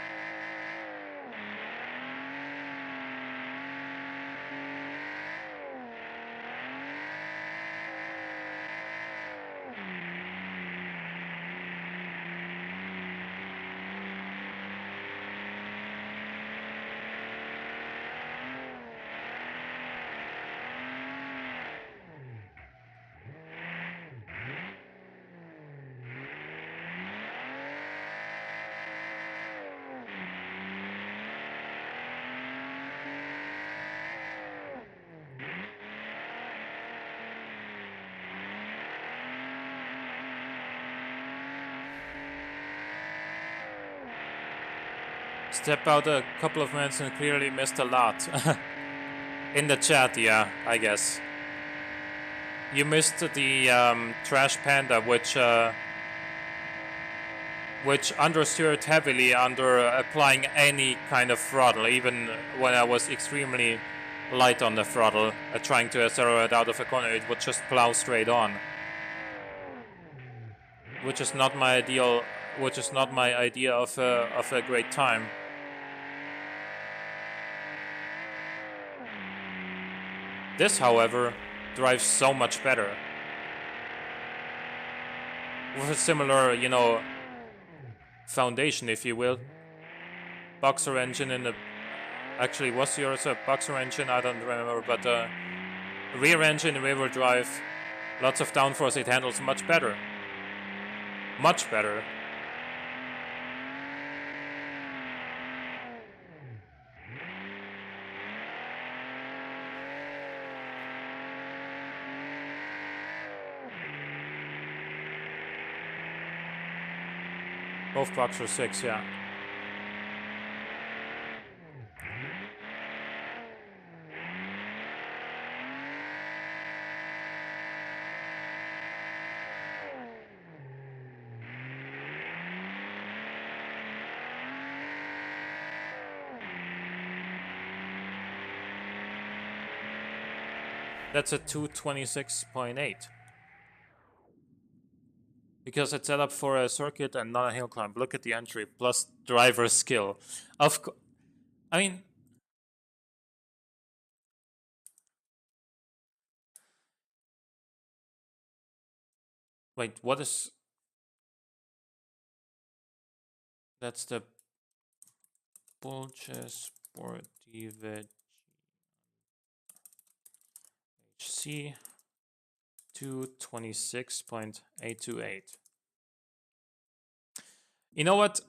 Step out a couple of minutes and clearly missed a lot. In the chat, yeah, I guess. You missed the Trash Panda, which understeered heavily under applying any kind of throttle, even when I was extremely light on the throttle, trying to accelerate out of a corner. It would just plow straight on, which is not my ideal. Which is not my idea of a great time. This, however, drives so much better. With a similar, you know, foundation, if you will. Boxer engine in the... Actually, was yours a boxer engine? I don't remember, but rear engine, rear-wheel drive, lots of downforce. It handles much better. Much better. Both Boxer 6, yeah. That's a 226.8. Because it's set up for a circuit and not a hill climb. Look at the entry, plus driver skill. Of course. I mean... Wait, what is... That's the... Pulce Sportive HC 226.828. You know what?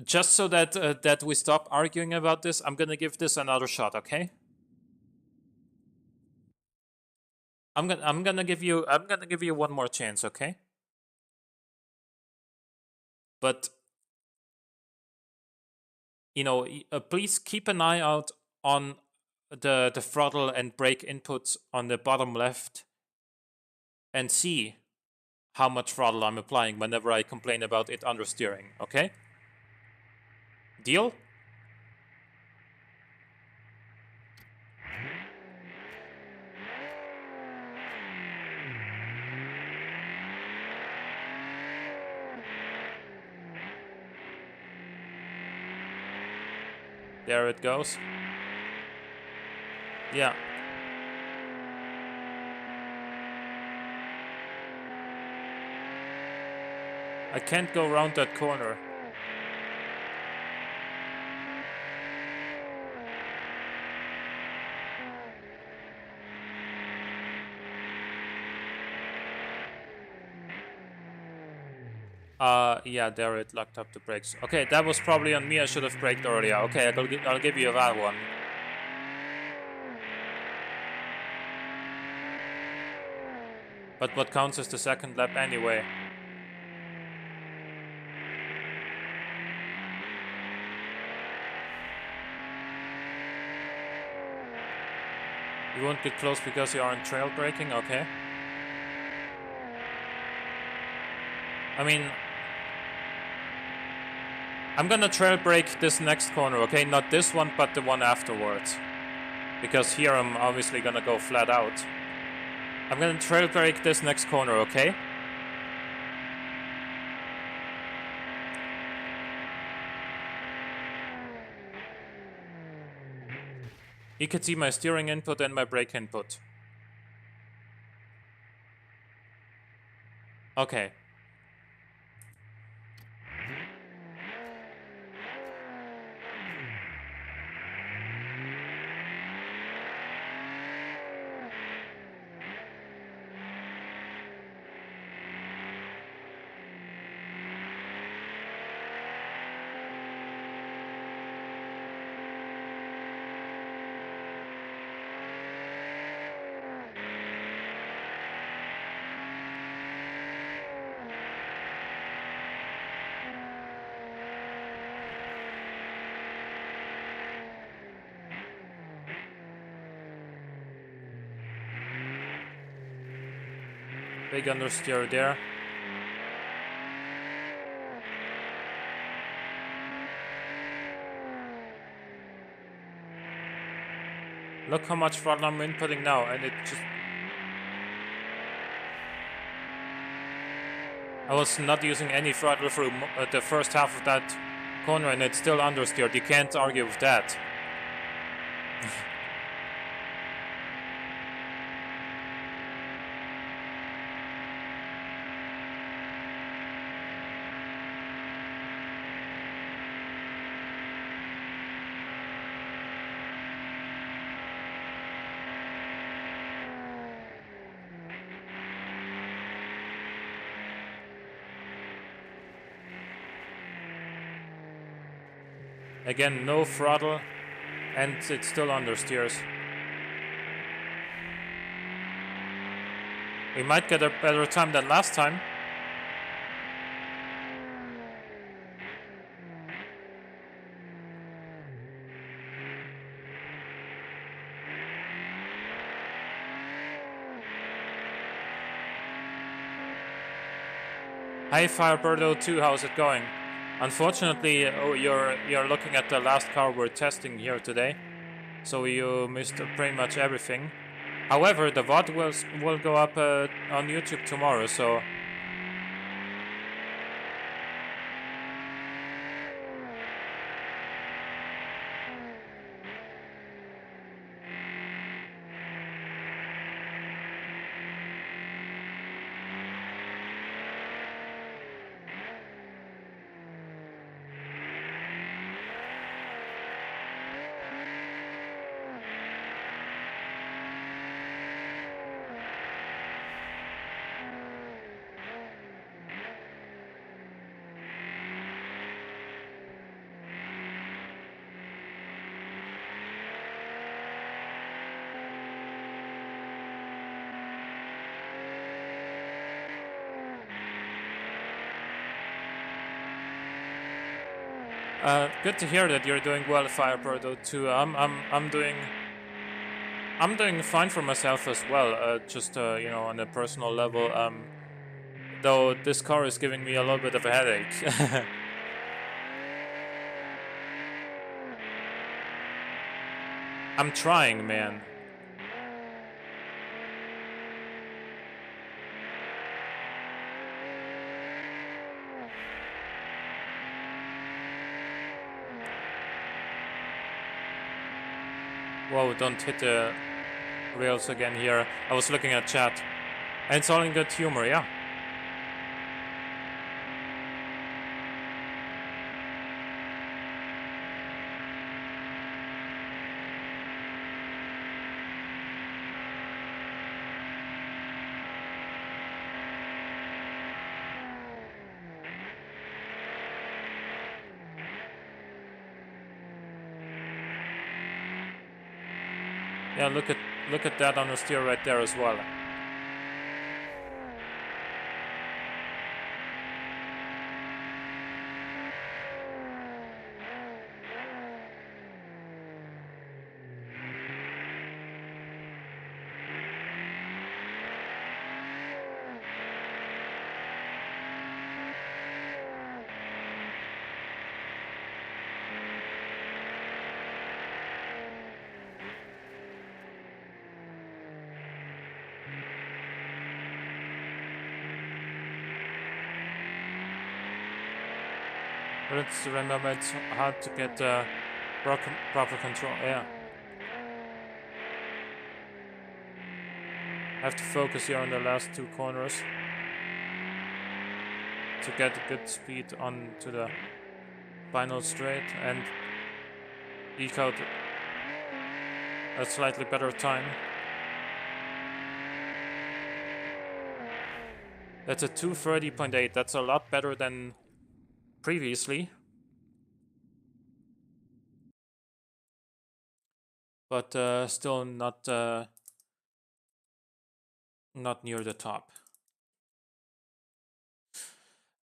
Just so that that we stop arguing about this, I'm gonna give this another shot, okay? I'm gonna give you one more chance, okay? But you know, please keep an eye out on the throttle and brake inputs on the bottom left, and see how much throttle I'm applying whenever I complain about it understeering. Okay? Deal? There it goes. Yeah. I can't go around that corner. Yeah, there it locked up the brakes. Okay, that was probably on me. I should have braked earlier. Okay, I'll give you that one. But what counts is the second lap anyway. You won't get close because you aren't trail braking, okay? I mean, I'm gonna trail brake this next corner, okay? Not this one, but the one afterwards. Because here I'm obviously gonna go flat out. I'm gonna trail brake this next corner, okay? You can see my steering input and my brake input. Okay. Big understeer there. Look how much throttle I'm inputting now, and it just... I was not using any throttle through the first half of that corner, and it's still understeered. You can't argue with that. Again, no throttle, and it still understeers. We might get a better time than last time. Hi Firebirdo 2, how's it going? Unfortunately, you're looking at the last car we're testing here today, so you missed pretty much everything. However, the VOD will go up on YouTube tomorrow, so... good to hear that you're doing well, Firebirdo 2. I'm doing fine for myself as well. Just you know, on a personal level. Though this car is giving me a little bit of a headache. I'm trying, man. Whoa, don't hit the rails again here. I was looking at chat. And it's all in good humor, yeah. Yeah, look at that on the steer right there as well. Let's remember it's hard to get proper control. Yeah. I have to focus here on the last two corners to get a good speed on to the final straight and eke out a slightly better time. That's a 2:30.8. That's a lot better than previously. But still not near the top.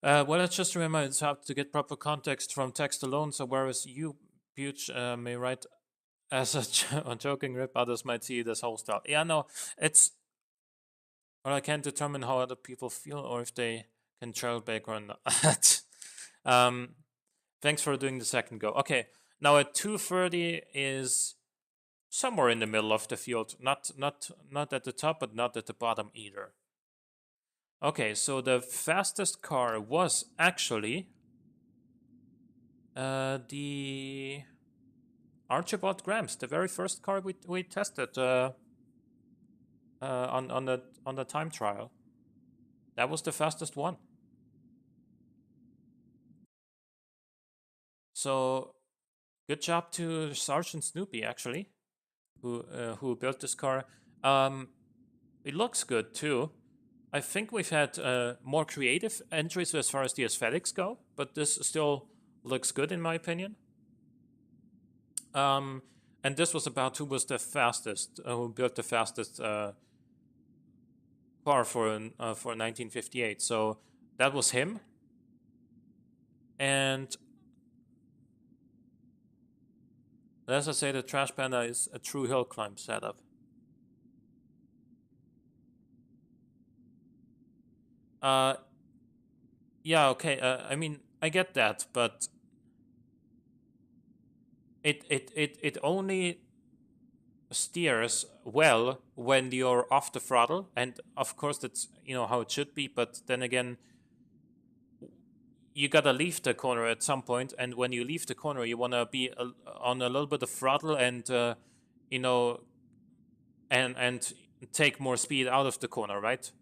Well, let's just remember it's hard to get proper context from text alone. So whereas you, Buch, may write as a joking rip, others might see it as hostile. Yeah, no, it's... Well, I can't determine how other people feel or if they can trailback or not. Thanks for doing the second go. Okay, now at 2:30 is somewhere in the middle of the field. Not at the top, but not at the bottom either. Okay, so the fastest car was actually the Archibald Grams, the very first car we tested on the time trial. That was the fastest one. So good job to Sergeant Snoopy, actually, who built this car. It looks good too. I think we've had more creative entries as far as the aesthetics go, but this still looks good in my opinion. And this was about who was the fastest, who built the fastest car for 1958. So that was him. And as I say, the Trash Panda is a true hill climb setup. Yeah, okay. I mean, I get that, but it only steers well when you're off the throttle, and of course that's how it should be. But then again, you gotta leave the corner at some point, and when you leave the corner, you wanna be on a little bit of throttle and and take more speed out of the corner, right?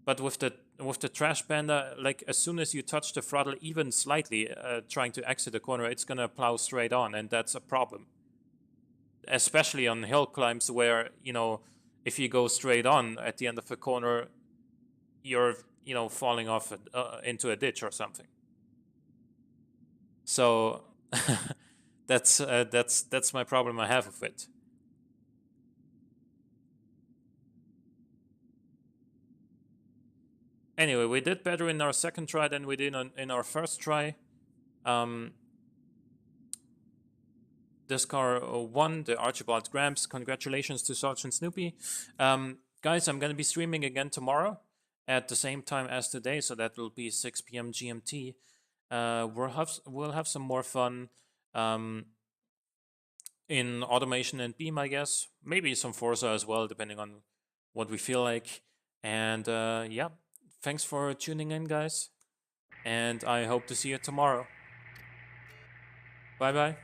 But with the Trash Panda, like as soon as you touch the throttle even slightly, trying to exit the corner, it's gonna plow straight on, and that's a problem. Especially on hill climbs where, if you go straight on at the end of a corner, you're, falling off into a ditch or something. So that's my problem I have with it. Anyway, we did better in our second try than we did in our first try. This car won the Archibald Grams. Congratulations to Sergeant Snoopy. Guys, I'm going to be streaming again tomorrow at the same time as today, so that will be 6 p.m. GMT. We'll have some more fun in automation and Beam, I guess. Maybe some Forza as well, depending on what we feel like. And yeah, thanks for tuning in, guys. And I hope to see you tomorrow. Bye-bye.